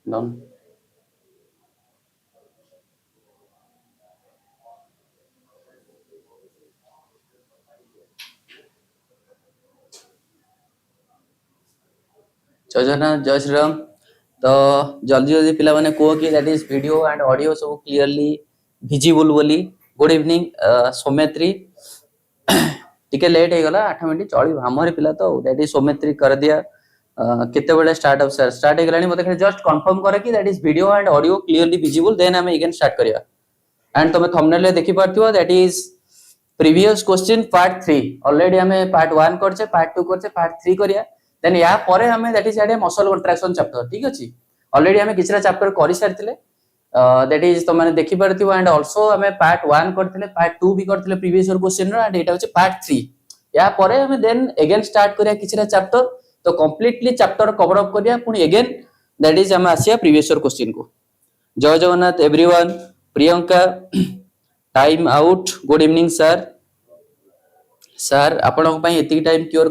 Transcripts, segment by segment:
Done. जय जगन्नाथ जय श्री राम। तो जल्दी जल्दी पिला माने को कि that is video and audio सब क्लियरली विजिबल बोली। गुड इवनिंग सौमित्री टिके लेट हे गला 8 मिनिट चली हमर पिला तो दैट इज सौमित्री कर दिया केते बेले स्टार्ट ऑफ सर स्टार्ट हे गलानी मते खाली जस्ट कंफर्म करे कि that is video and audio clearly visible then हम अगेन स्टार्ट करिया। एंड तुम थंबनेल रे देखि पारथियो that is previous question part 3 already हमें पार्ट 1 करछे पार्ट 2 करछे पार्ट 3 करिया देन या परे हमें दैट इज एड मसल कंट्रैक्शन चैप्टर ठीक अछि ऑलरेडी हमें किछरा चैप्टर करि सारथिले दैट इज तो माने देखि परथियो एंड आल्सो हमें पार्ट 1 करथिले पार्ट 2 भी करथिले प्रीवियस ईयर क्वेश्चन रो एंड एटा होचे पार्ट 3 या परे हमें देन अगेन स्टार्ट करिया किछरा चैप्टर तो कंप्लीटली चैप्टर कवर अप करिया पुनी अगेन दैट इज हम आसिया प्रीवियस ईयर क्वेश्चन को। Jai Jagannath everyone Priyanka time out good evening sir sir आपन पई एति टाइम क्योर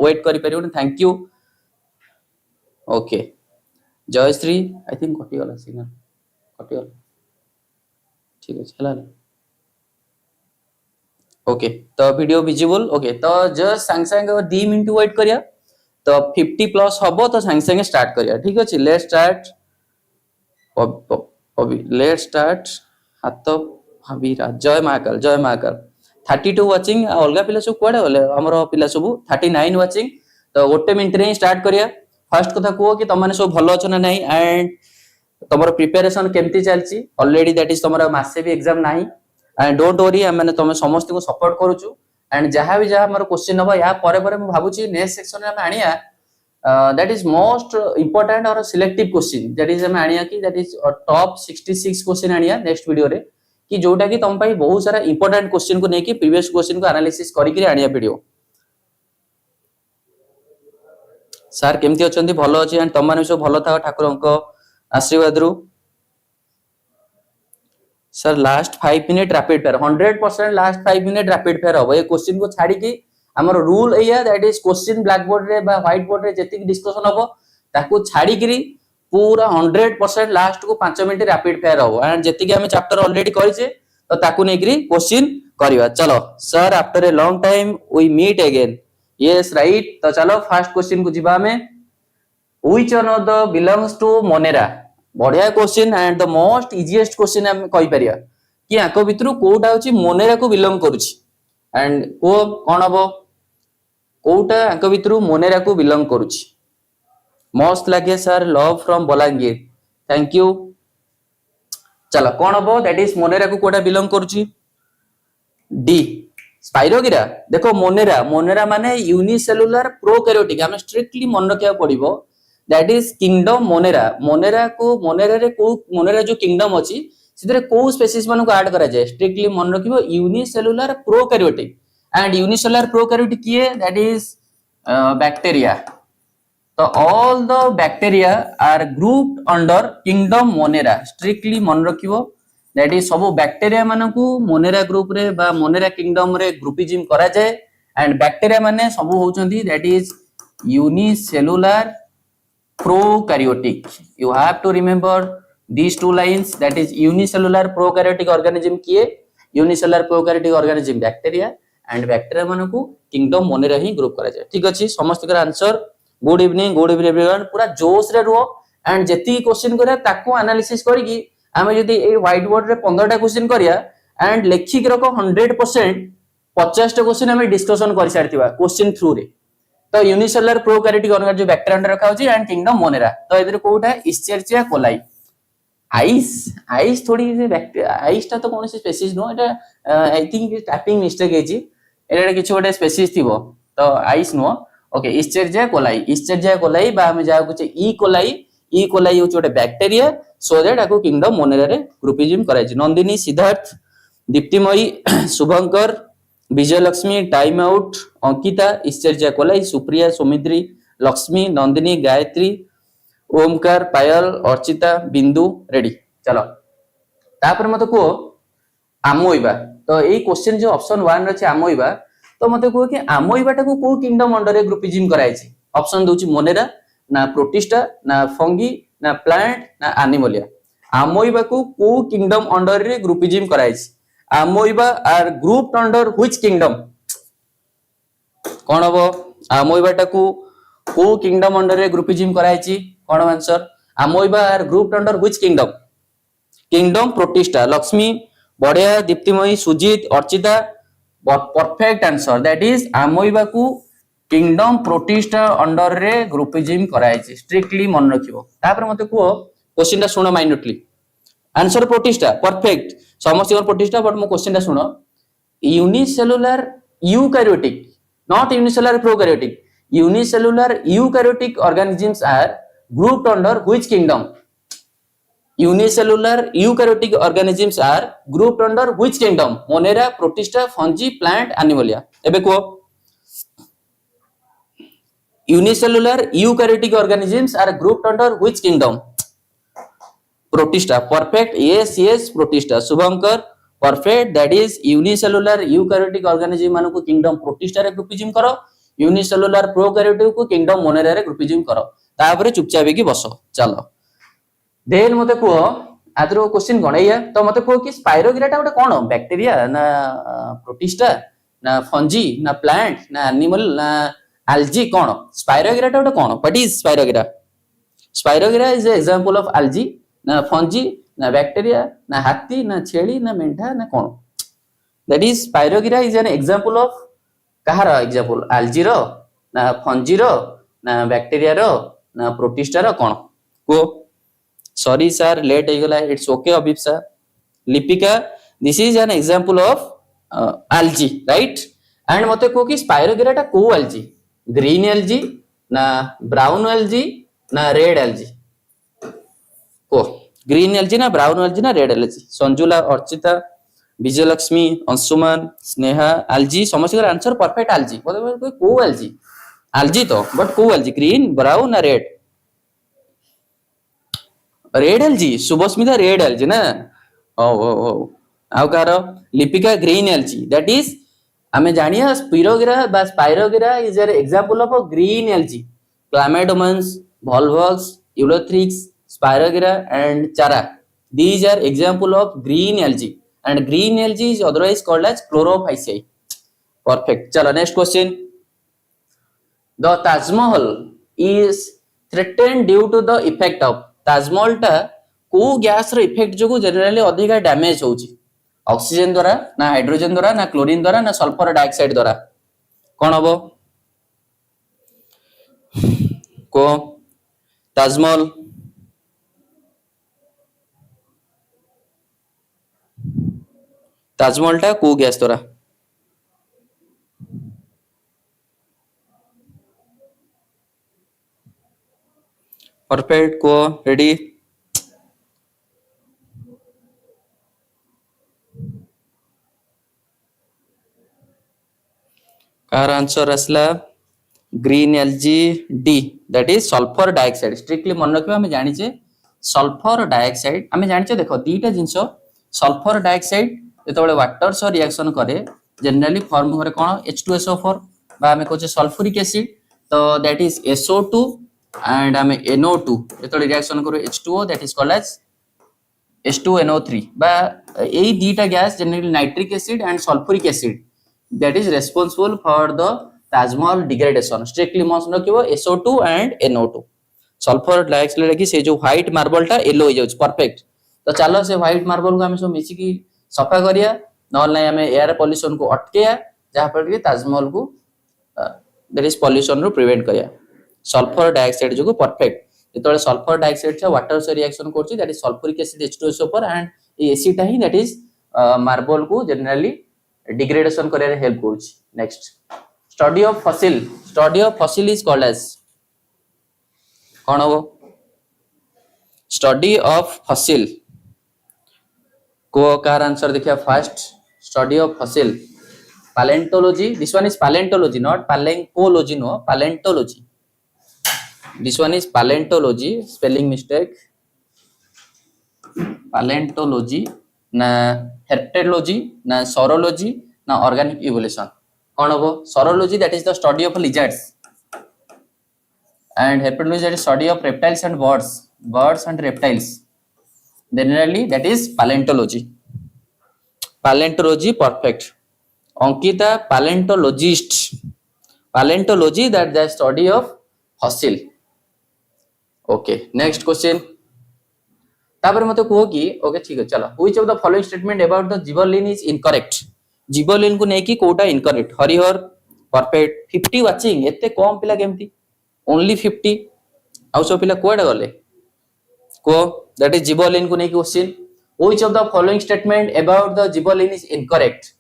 वेट करि परियो thank you okay Jayashree I think कटि गला सिग्नल कटि गला ठीक अछि हला ओके तो वीडियो विजिबल ओके तो जस्ट संग संग 2 मिनिट वेट करिया तो 50 प्लस हबो तो संग संग स्टार्ट करिया ठीक अछि लेट्स स्टार्ट लेट्स स्टार्ट हाथ भाबीरा जय महाकाल 32 वाचिंग अलगा पिला सब कोडे होले हमरो पिला सब 39 वाचिंग तो गोटे मिनिट रे स्टार्ट करिया। फर्स्ट कथा को कि तमने सब भलो छ ना नहीं एंड तमरो प्रिपरेशन केमती चलची ऑलरेडी दैट इज तमरो मासे भी एग्जाम नाही एंड डोंट वरी माने तमे समस्त को सपोर्ट करूछु एंड जहां भी जहां हमरो क्वेश्चन होबा या परे परे मैं भाबुची नेक्स्ट सेक्शन रे हम आनिया दैट इज मोस्ट इंपोर्टेंट और सिलेक्टिव क्वेश्चन दैट इज हम आनिया कि दैट इज टॉप 66 क्वेश्चन आनिया नेक्स्ट वीडियो रे कि जोटा कि तुम पाई बहुत सारा इंपोर्टेंट क्वेश्चन को लेके प्रीवियस क्वेश्चन को एनालिसिस करिकरी आनिया वीडियो। सर केमती अछंती भलो अछि एंड तमाने सब भलो था ठाकुरंक आशीर्वाद रु sir last 5 minute rapid fire 100% last 5 minute rapid fire हो ये क्वेश्चन को छाड़ी की हमर रूल एया that is question black board रे बा व्हाइट बोर्ड रे जेतिक डिस्कशन होबो ताको छाड़ी करी पूरा 100% लास्ट को 5 मिनिट रैपिड फायर हो एंड जेतिक हम चैप्टर ऑलरेडी करिसे तो ताको नेकरी क्वेश्चन करिवा। चलो sir after a long time we meet again yes right तो चलो फर्स्ट क्वेश्चन को जिबा में which one of the belongs to Monera बढ़िया question and the most easiest question हम कहि परिया कि आको भितरु कोटा होची मोनेरा को बिलोंग करूची एंड को कोन हबो कोटा आको भितरु मोनेरा को बिलोंग करूची मस्त लगे sir love from Balangir thank you. चलो कौन हबो दैट इज मोनेरा को कोटा बिलोंग करूची डी स्पाइरोगिरा देखो मोनेरा मोनेरा माने यूनिसेलुलर प्रोकैरियोटिक हम स्ट्रिक्टली मन रखिया पड़िबो that is kingdom Monera Monera को मोनेरा रे को मोनेरा जो किंगडम अछि सिदरे को स्पीशीज मानु को ऐड करा जाय स्ट्रिक्टली मन रखिबो unicellular prokaryotic and unicellular prokaryotic किए दैट इज बैक्टीरिया तो all the bacteria are grouped under kingdom monera strictly मन रखिबो दैट इज सब बैक्टीरिया मानकू मोनेरा ग्रुप रे बा मोनेरा किंगडम रे ग्रुपिज्म करा जाय एंड बैक्टीरिया माने सब होचंदी that is unicellular prokaryotic you have to remember these two lines that is unicellular prokaryotic organism किए unicellular prokaryotic organism bacteria and bacteria मानकू किंगडम मोनेरा ही ग्रुप करा जाय ठीक अछि समस्त का आंसर गुड इवनिंग एवरीवन पूरा जोश रे रो एंड जेती क्वेश्चन करिया ताको एनालिसिस करी की हमें जदी ए व्हाइट बोर्ड रे 15 टा क्वेश्चन करिया एंड लेखिक रको 100% 50 टा क्वेश्चन हमें डिस्कशन करि सारथिबा क्वेश्चन थ्रू रे तो यूनिसेलुलर प्रोकैरियोटिक ऑर्गेनिज्म जो बैक्टीरिया अंडर रखा होची एंड किंगडम मोनेरा तो इधर कोटा इस्चेरिचिया कोलाई आइस थोड़ी से बैक्टीरिया आइस ता तो कोन से species no Etah I think typing mistake हेची एटा किछ गोटे स्पीशीज थिबो तो आइस नो ओके इस्चेरिचिया कोलाई बा हम जा कुछ ई कोलाई होची गोटे बैक्टीरिया सो दैट आको किंगडम मोनेरा रे ग्रुपिज्म कराई छी। Nandini Siddharth Diptimayee Subhankar Vijay Lakshmi time out Ankita Escherichia coli Supriya Soumitri Lakshmi Nandini Gayatri Omkar Payal Archita Bindu ready चलो तापर मते को आमोइबा तो एई क्वेश्चन जो ऑप्शन 1 रे छै आमोइबा तो मते को कि आमोइबाटा को किंगडम अंडर रे ग्रुपिज्म कराई छी ऑप्शन दोची मोनेरा ना प्रोटिस्टा ना फंगी ना प्लांट ना एनिमलिया अमोइबा को किंगडम अंडर रे ग्रुपिज्म कराइछ amoeba are grouped under which kingdom कोन हबो अमोइबाटा को किंगडम अंडर रे ग्रुपिज्म कराइछि कोन answer amoeba are grouped under which kingdom kingdom Protista Lakshmi बढ़िया Diptimayee Sujit Archita perfect answer that is amoeba को किंगडम प्रोटिस्टा अंडर रे ग्रुपिज्म कराइछि स्ट्रिक्टली मन रखिबो तापर मते को क्वेश्चन टा सुनो माइन्यूटली आंसर प्रोटिस्टा परफेक्ट समस्त प्रोटिस्टा बट मो क्वेश्चन टा सुनो unicellular eukaryotic not unicellular prokaryotic unicellular eukaryotic organisms are grouped under which kingdom unicellular eukaryotic organisms are grouped under which kingdom monera protista fungi plant animalia ebe ko unicellular eukaryotic organisms are grouped under which kingdom protista perfect yes protista shubhankar perfect that is unicellular eukaryotic organism मान को kingdom protista रे groupism करो unicellular prokaryotic को kingdom monera रे groupism करो तापर चुपचाप की बसो चलो देन मते को आदरो क्वेश्चन कोन या तो मते को कि स्पाइरोगिराटा गोटे कोन बैक्टीरिया ना प्रोटिस्टा ना फंजी ना प्लांट ना एनिमल ना algae कोन स्पाइरोगिराटा गोटे कोन what is spirogyra is a example of algae ना फंजी ना बैक्टीरिया ना हाथी ना छेली ना मेंढा ना कोन that is spirogyra is an example of कहार एग्जांपल algae रो ना फंजी रो ना बैक्टीरिया रो ना प्रोटिस्टा रो कोन को सॉरी सर लेट हो गला it's okay Abhipsa Lipika this is an example of algae right and मते को कि स्पाइरोगिराटा को algae ग्रीन algae ना ब्राउन algae ना रेड algae को ग्रीन एलजी ना ब्राउन एलजी ना red algae Sanjula Archita Vijayalakshmi Anshuman Sneha algae समस्त का आंसर परफेक्ट एलजी बोले को एलजी तो बट को एलजी ग्रीन ब्राउन ना red algae Shubhasmita red algae ना ओ आउ कार Lipika green algae that is हमें जानिया स्पिरोगिरा बा spirogyra is an example of a green algae Chlamydomonas Volvox Ulothrix Spirogyra and Chara. These are example of green algae and green algae is otherwise called as chlorophyceae. Perfect. Chalo next question. The Taj Mahal is threatened due to the effect of Taj Mahal टा को gas रो effect जो generally अधिक damage होची oxygen द्वारा ना hydrogen द्वारा ना chlorine द्वारा ना सल्फर डाइऑक्साइड द्वारा कोन हबो को ताजमहल ताजमहल टा को गैस द्वारा परफेक्ट को रेडी कार आंसर असला green LG D that is sulphur dioxide strictly मन रखिबा हम जानि छे सल्फर डाइऑक्साइड हम जानि छे देखो दीटा जिंस सल्फर डाइऑक्साइड जेतबेले वाटर सह रिएक्शन करे जनरली फॉर्म करे कोन H2SO4 बा हमें कहछे सल्फ्यूरिक एसिड तो दैट इज SO2 एंड हमें NO2 जेतबेले रिएक्शन करे H2O that is called as H2NO3 बा एई दीटा gas generally nitric acid and sulphuric acid that is responsible for the Taj Mahal degradation strictly मन रखिबो SO2 and NO2 sulphur dioxide की से जो व्हाइट मार्बल टा येलो हो जाउछ परफेक्ट तो चलो से व्हाइट मार्बल को हम सब मिसी की सफा करिया नॉन हमें एयर पॉल्यूशन को अटकेया जहां पर कि ताजमहल को दैट इज पॉल्यूशन रो प्रिवेंट करिया सल्फर डाइऑक्साइड जो परफेक्ट जेतबेले सल्फर डाइऑक्साइड से वाटर से रिएक्शन करछि that is sulphuric acid H2SO4 and a acid ही दैट इज मार्बल को जनरली डिग्रेडेशन करे हेल्प करछि next study of fossil is called as कोन हो स्टडी ऑफ फॉसिल को कार आंसर देखिए first study of fossil palaeontology this one is palaeontology not palaeoecology no palaeontology this one is palaeontology spelling mistake palaeontology ना हेप्टेरोलॉजी ना saurology ना organic evolution कौन हो saurology that is the study of lizards and herpetology that is study of reptiles and birds birds and reptiles. Generally, that is paleontology. Paleontology, perfect. Ankita, paleontologist. Paleontology, that the study of fossil. Okay, next question. तापर मते कहो कि okay ठीक है चलो which of the following statement about the gibberellin is incorrect. Gibberellin को नेकी कोटा इनकरेक्ट. हरिहर, परफेक्ट. 50 वाचिंग एते कम पिला केमती ओनली 50. आउ सब पिला कोडा गले को दैट इज जिबरलिन को नेकी question. Which of the following statement about the gibberellin is incorrect.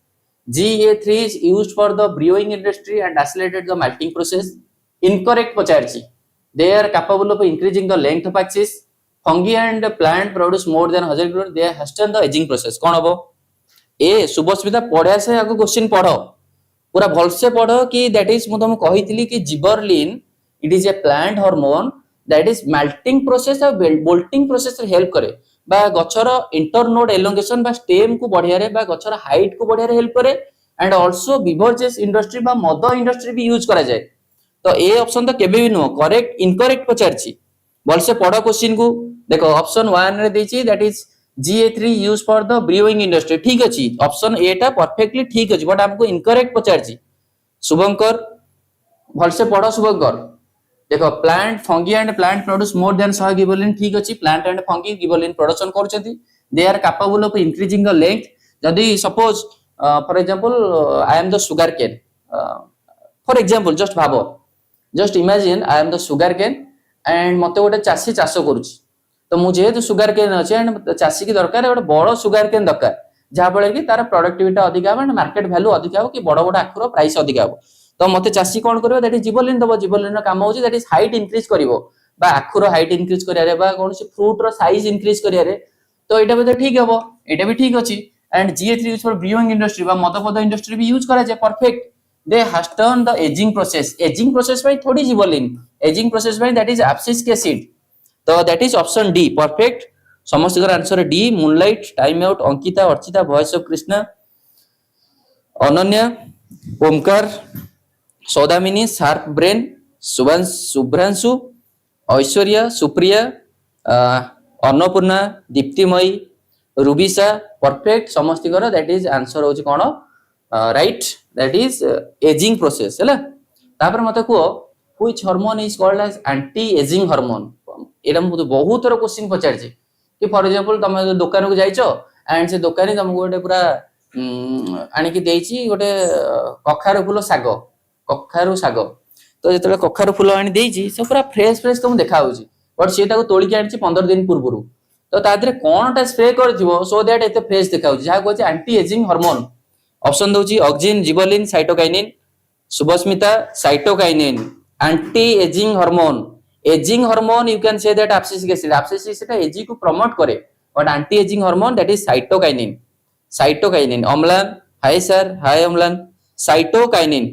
GA3 is used for the brewing industry and accelerated the melting process. Incorrect पचारची. They are capable of increasing the length of axis. Fungi and plant produce more than 100 growth. They hasten the aging process. कौन हबो? ए सुबस्मिता पढ़िया से आगो question पढ़ो पूरा भल से पढ़ो कि दैट इज मु तुम कहितली कि gibberellin it is a plant hormone that is melting process और बोल्टिंग प्रोसेस रे हेल्प करे बा गछर इंटरनोड एलोंगेशन बा स्टेम को बढ़िया रे बा गछर हाइट को बढ़िया रे हेल्प करे एंड आल्सो बिवरेजेस इंडस्ट्री बा मद इंडस्ट्री भी यूज करा जाए. तो ए ऑप्शन तो केबे भी नो करेक्ट इनकरेक्ट पचारची. भल से पढ़ो क्वेश्चन को देखो ऑप्शन 1 रे देची that is GA3 use for the brewing industry. ठीक अछि ऑप्शन ए टा परफेक्टली ठीक अछि बट हमको इनकरेक्ट पचारची. शुभंकर भल से पढ़ो शुभंकर. देखो plant fungi and plant produce more than 100 gibberellin. ठीक अछि plant and fungi gibberellin production करछथि. They are capable of increasing the length. जदी suppose for example I am the sugar cane for example just भाबो just imagine I am the sugar cane and मते गोटे चासी चाष करूची तो मु जेहेतु शुगर केन अछि एंड चासी की दरकार गोटे बड़ शुगर केन दरकार जहा फल कि तार प्रोडक्टिविटी अधिक हो एंड मार्केट वैल्यू अधिक हो कि बड़ बड़ आखुर प्राइस अधिक हो. तो मते चासी कोन करबो दैट इज जिबरलिन दबो. जिबरलिन रो काम होची दैट इज हाइट इंक्रीज करबो बा आखुर हाइट इंक्रीज करिया रे बा कोनसी फ्रूट रो साइज इंक्रीज करिया रे. तो एटा बते ठीक हबो एटा भी ठीक अछि. And GA3 use for brewing industry बा मदपद इंडस्ट्री भी यूज करा जाय. Perfect. They hasten the ageing process. Ageing process भाई थोड़ी जिबरलिन एजिंग प्रोसेस भाई दैट इज एब्सिसिक एसिड. तो that is option D perfect. समस्त का answer D. Moonlight, time out, Ankita, Archita, voice of Krishna, Ananya, Omkar, Saudamini, sharp brain, Subhranshu, Aishwarya, Supriya, Annapurna, Diptimayee, Rubisha. Perfect समस्त that is answer होची कोन right that is ageing process हैला. तापर मते को which hormone is called as anti ageing hormone. एटा मु बहुत थोर क्वेश्चन पचारछि कि फॉर एग्जांपल तुम दुकान को जाइछो एंड से दुकानी तुमको गोटे पूरा आनी की देइछि गोटे कखारू फूल साग तो जेतले कखारू फूल आनी देइछि से पूरा फ्रेश फ्रेश तुम देखा होछि बट से ताको तोली के आनिछि 15 दिन पूर्वरु तो तादरे कोनटा स्प्रे करथिबो सो दैट एते फ्रेश देखा होछि जा कहै एंटी एजिंग हार्मोन. ऑप्शन दउछि auxin, gibberellin, cytokinin. Shubhasmita, cytokinin anti ageing hormone. Ageing hormone you can say that abscisic acid. Abscisic acid ageing को प्रमोट करे but anti aging hormone that is cytokinin. Cytokinin. Amlan, hi sir, hi Amlan. Cytokinin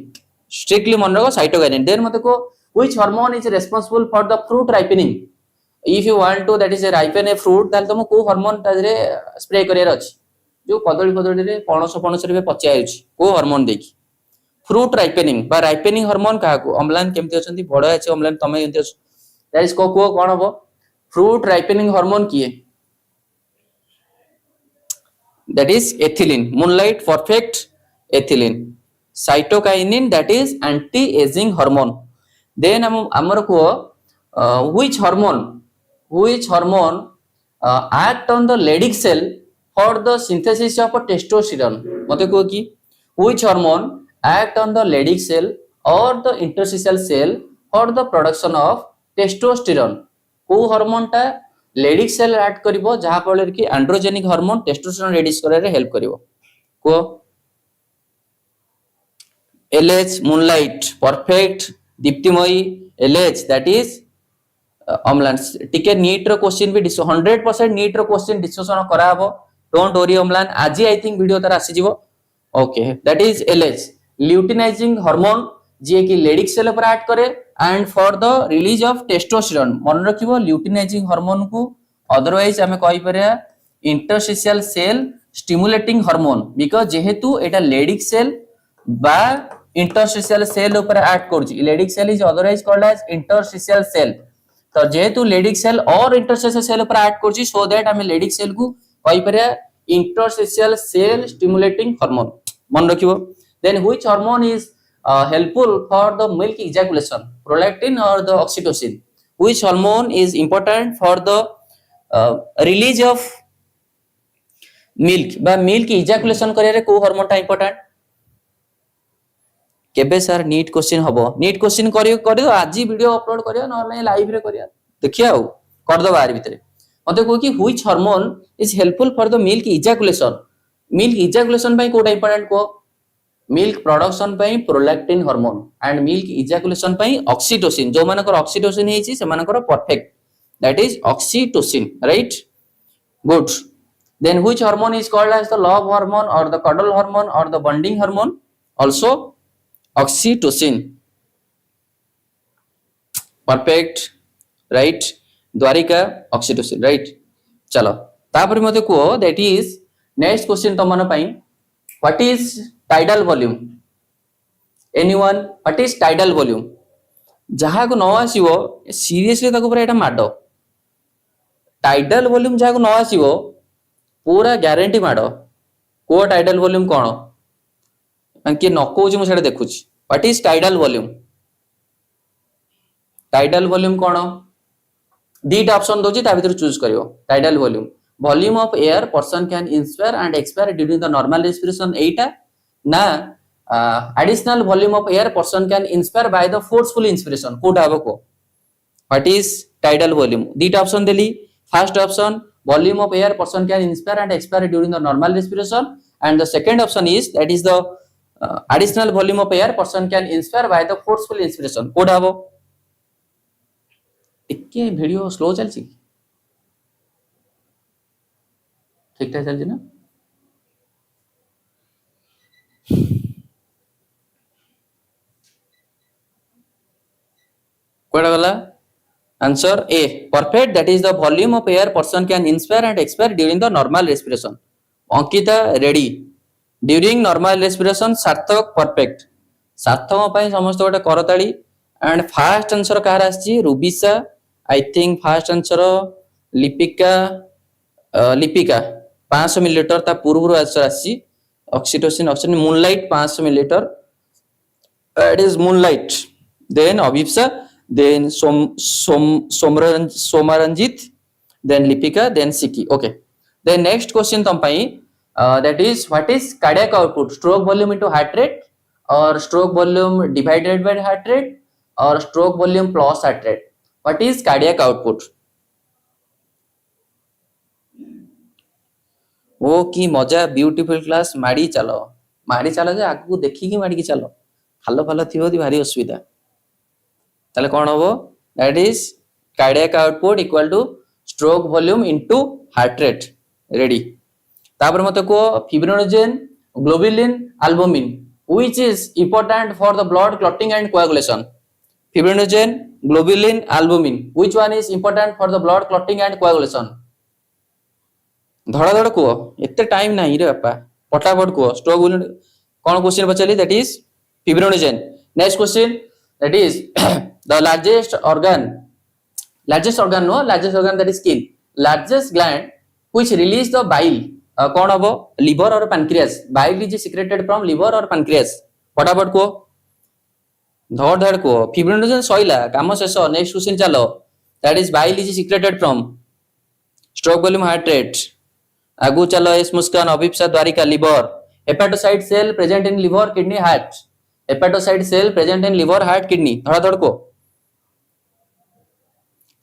strictly मन रखो cytokinin. then मते को which hormone is responsible for the fruit ripening. if you want to that is a ripen a fruit ताल तुम को hormone तादरे spray career अछि जो कदली रे पणस रे पचा आउछि को हार्मोन देखि फ्रूट राइपेनिंग बा राइपेनिंग हार्मोन का को अम्लान केमति अछंती बड़ अछि अम्लान तमे केमति अछ दैट इज को कोन हबो फ्रूट राइपेनिंग हार्मोन किए that is ethylene. Moonlight, perfect. Ethylene. Cytokinin that is anti-aging hormone. Then amar ko which hormone act on the Leydig cell for the synthesis of testosterone. मते को कि which hormone act on the Leydig cell or the interstitial cell for the production of testosterone. को hormone टा Leydig cell ऐड करिवो जहा फल कि androgenic hormone testosterone release करे रे हेल्प करिवो को LH moonlight perfect Diptimayee LH that is Amlan टिके नीट रो क्वेश्चन भी 100% नीट रो क्वेश्चन डिस्कशन करा हबो डोंट वरी अम्लान आज आई थिंक वीडियो तार आसी जिवो okay that is LH luteinizing hormone जे कि लेडिक सेल पर ऐड करे and for the release of testosterone मन रखिबो ल्यूटिनाइजिंग हार्मोन को अदरवाइज हमें कहि परिया interstitial cell stimulating hormone because जेहेतु एटा लेडिक सेल बा इंटरस्टिशियल सेल ऊपर ऐड करछि Leydig cell is otherwise called as interstitial cell तो जेहेतु लेडिक सेल और इंटरस्टेशियल सेल पर ऐड करछि सो दैट हमें लेडिक सेल को कहि परिया इंटरस्टेशियल सेल स्टिमुलेटिंग हार्मोन मन रखिबो then which hormone is helpful for the milk ejaculation prolactin or the oxytocin which hormone is important for the release of milk बा milk ejaculation करिया रे को हार्मोन टा इंपोर्टेंट केबे सर नीट क्वेश्चन हबो NEET question करियो आज video upload करियो न लाइव रे करिया देखिया कर दो बाहर भीतर मते को कि which hormone is helpful for the milk ejaculation पई कोटा इंपोर्टेंट को मिल्क प्रोडक्शन पई prolactin hormone and milk ejaculation पई ऑक्सीटोसिन जो मानकर ऑक्सीटोसिन हेची से मानकर perfect that is oxytocin right good then which hormone is called as the love hormone और द कडल हार्मोन और the bonding hormone also oxytocin perfect right Dwarika oxytocin right चलो तापर मते को दैट इज नेक्स्ट क्वेश्चन तमन पई what is tidal volume anyone what is tidal volume जहा को न आसीबो सीरियसली ताको पूरा एटा माडो टाइडल वॉल्यूम जहा को न आसीबो पूरा गारंटी माडो को टाइडल वॉल्यूम कोन अंके न कहूची मु सेटा देखुची व्हाट इज टाइडल वॉल्यूम कोन दीटा ऑप्शन दोची ता भीतर चूज करियो tidal volume of air person can inspire and expire during the normal respiration एटा ना additional volume of air person can inspire by the forceful inspiration कोटा हबो को व्हाट इज टाइडल वॉल्यूम दीटा ऑप्शन देली first option volume of air person can inspire and expire during the normal respiration and the second option is that is the additional volume of air person can inspire by the forceful inspiration कोटा हबो टिके video slow चलछि ठीक ठाक चलछि ना कोड़ा गला answer a perfect that is the volume of air person can inspire and expire during the normal respiration Ankita ready during normal respiration सार्थक perfect सार्थक पई समस्त गोटे करताली एंड फास्ट आंसर कहार आछि Rubisa I think fast answer Lipika 500 millilitre ता पूर्व आंसर आछि oxytocin oxygen moonlight 500 millilitre it is moonlight then Abhipsa then somaranjit then lipika then siki okay then next question tam pai that is what is cardiac output stroke volume into heart rate or stroke volume divided by heart rate or stroke volume plus heart rate what is cardiac output ओ की मजा beautiful class माड़ी चलो जे आगु देखि की माड़ी की चलो खालो फालो थिबो दी भारी असुविधा ताले कोन होबो that is cardiac output equal two stroke volume into heart rate ready तापर मते को fibrinogen globulin albumin which is important for the blood clotting and coagulation fibrinogen globulin albumin which one is important for the blood clotting and coagulation धड़ा धड़ को एते time नाही रे बापा फटाफट को स्ट्रोक वॉल्यूम कोन क्वेश्चन बचली that is fibrinogen next question that is the largest organ that is skin largest gland which release the bile कौन हबो liver or pancreas bile is secreted from liver or pancreas फटाफट को धड़ धड़ को fibrinogen सइला काम शेष नेक्स्ट क्वेश्चन चलो that is bile is secreted from stroke volume heart rate आगु चलो S Muskan अभिप्सा Dwarika liver hepatocyte cell present in liver kidney heart hepatocyte cell present in liver heart kidney धड़ धड़ को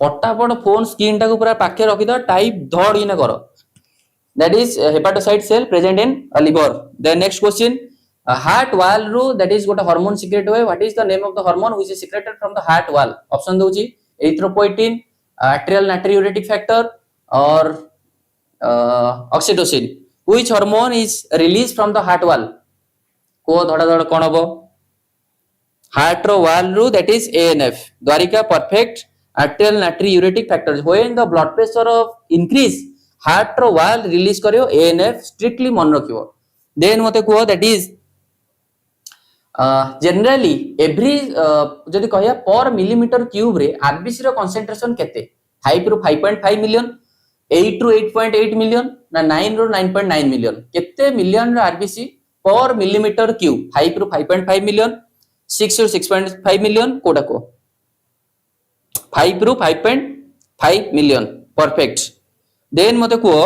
पटापट फोन स्क्रीन टाको पूरा पाखे रखि दो टाइप धड़ इन करो that is hepatocyte cell present in liver then next question heart wall रू दैट इज गोटे हार्मोन सीक्रेट हुए what is the name of the hormone which is secreted from the heart wall option दोची erythropoietin arterial natriuretic factor और oxytocin which hormone is release from the heart wall को धड़ा धड़ कोन हबो heart रो wall रू that is ANF Dwarika perfect arterial natriuretic factors when the blood pressure of increase heart ro wall release करियो ANF strictly मन रखियो then मते को that is जनरली एवरी जदि कहया पर मिलीमीटर क्यूब रे आरबीसी रो कंसंट्रेशन केते 5 रो 5.5 मिलियन 8 रो 8.8 मिलियन ना 9 रो 9.9 मिलियन केते मिलियन रो आरबीसी पर मिलीमीटर क्यूब 5 रो 5.5 मिलियन 6 रो 6.5 मिलियन कोडा को 5 रो 5.5 मिलियन परफेक्ट देन मते को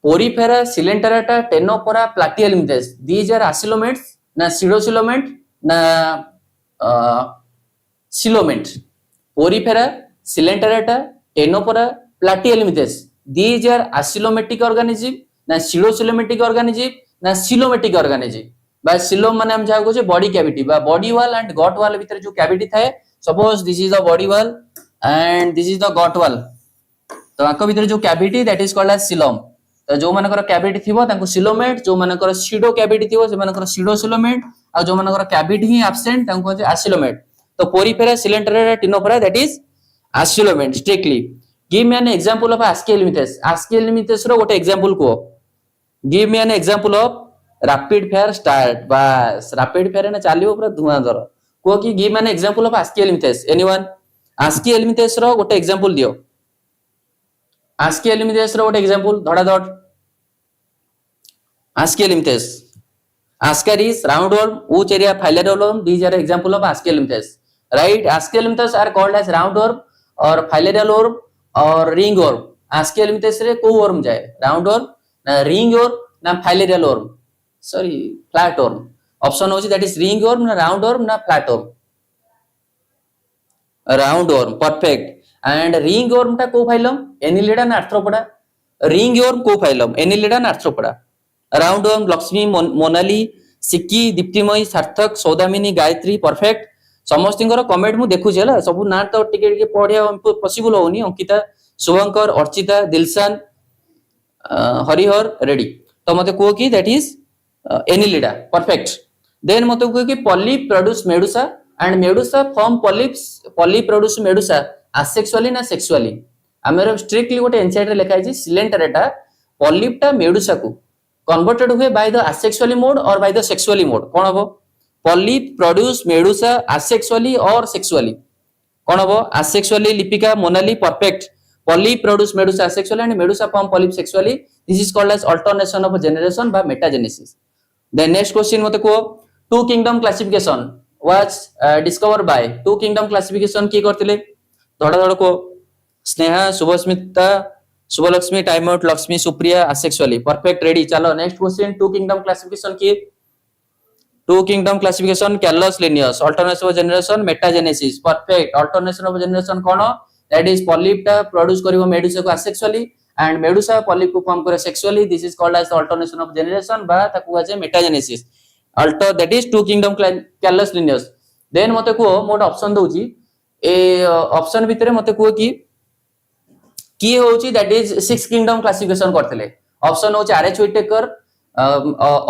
पोरिफेरा सिलेंटराटा टेनोपोरा प्लाटिहेलमिंथेस दीज आर एसिलोमेंट्स ना सीडोसिलोमेंट ना सिलोमेंट पोरिफेरा सिलेंटराटा टेनोपोरा प्लाटिहेलमिंथेस दीज आर एसिलोमेटिक ऑर्गेनिज्म ना सीडोसिलोमेटिक ऑर्गेनिज्म ना सिलोमेटिक ऑर्गेनिज्म बा सिलोम माने हम जाको जे बॉडी कैविटी बा body wall and gut wall भीतर जो कैविटी थाए suppose this is the body wall and this is the gut wall तो आको भीतर जो cavity that is called as coelom तो जो मानकर कैविटी थिबो तांको सिलोमेट जो मानकर सीडो कैविटी थिबो से मानकर सीडोसिलोमेट आ जो मानकर कैविटी ही एब्सेंट तांको जे एसिलोमेट तो Porifera Coelenterata Ctenophora that is acoelomate strictly give me an example of Aschelminthes रो गोटे एग्जांपल को give me an example of rapid fire start बस रैपिड फायर ने चालियो पूरा धुआं धर को कि give me an example of Aschelminthes anyone Aschelminthes रो गोटे एग्जांपल दियो आस्किएलमिथेस रो गोटे एग्जांपल धड़ाधड़ आस्किएलमिथेस Ascaris, roundworm, Wucheria, phyllodelworm, these are example of Ascalymphes. Right? Ascalymphes are called as roundworm or phyllodelworm or ringworm. Ascalymphes रे को worm जाए? Roundworm, ना ringworm, ना phyllodelworm. Sorry, flatworm. Option होची that is ringworm, ना roundworm, ना flatworm. Roundworm, perfect. And ringworm टा को phylum? Annelida ना arthropoda. Ringworm को phylum? Annelida ना arthropoda. राउंडवर्म लक्ष्मी मोनाली सिक्की दीप्तिमयी सार्थक सौदामिनी गायत्री परफेक्ट समस्तिंकर कमेंट मु देखुछि हला सब ना तो टिके टिके पढिया पॉसिबल होनी अंकिता शुभंकर अर्चिता दिलशान हरिहर रेडी तो मते को कि that is annelida perfect then मते को कि polyp produce medusa and medusa form polyp produce medusa asexually ना सेक्सुअली हमर स्ट्रिक्टली गोटे एनसाइड रे लिखा है सिलेंटरेटा पॉलिपटा मेडुसा को converted हुए by the asexually mode or by the sexually mode कौन हबो polyp produce medusa asexually or sexually कौन हबो asexually Lipika Monali perfect polyp produce medusa asexually and medusa form polyp sexually this is called as alternation of generation by metagenesis then next question मते को two kingdom classification was discovered by two kingdom classification की करथिले धड़ा धड़ को Sneha Shubhasmita Shubhalakshmi time out Lakshmi Supriya asexually perfect ready चलो next question two kingdom classification की two kingdom classification Carolus Linnaeus alternation of generation metagenesis perfect alternation of generation कोन that is polyp टा produce करिवो मेडुसा को असेक्सुअली एंड मेडुसा पॉलिप को form करे sexually this is called as the alternation of generation बा ताकू आजे metagenesis alter that is two kingdom Carolus Linnaeus then मते को मोट ऑप्शन दोची ए ऑप्शन भितरे मते को की होची that is six kingdom classification करथिले ऑप्शन होची आरएच व्हिटेकर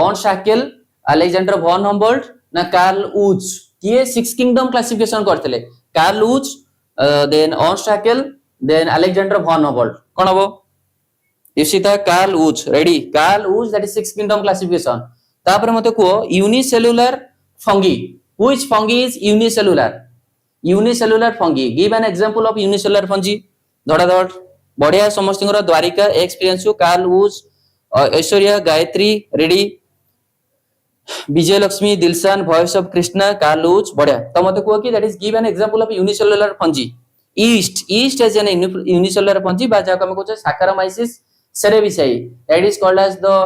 ऑन शाकेल अलेक्जेंडर वॉन हम्बोल्ट ना कार्ल वुज की सिक्स किंगडम क्लासिफिकेशन करथिले कार्ल वुज देन ऑन Haeckel then Alexander von Humboldt कोन हबो इसिता Carl Woese ready Carl Woese that is six kingdom classification तापर मते को unicellular fungi which fungi is unicellular fungi give an example of unicellular fungi धड़ा धड़ बढ़िया समस्त Dwarika experience Carl Woese Aishwarya Gayatri ready Vijay Lakshmi Dilshan voice of Krishna Carl Woese बढ़िया तो मते को कि that is give an example of unicellular fungi yeast as an unicellular fungi बा जाको हम कहै Saccharomyces cerevisiae that is called as the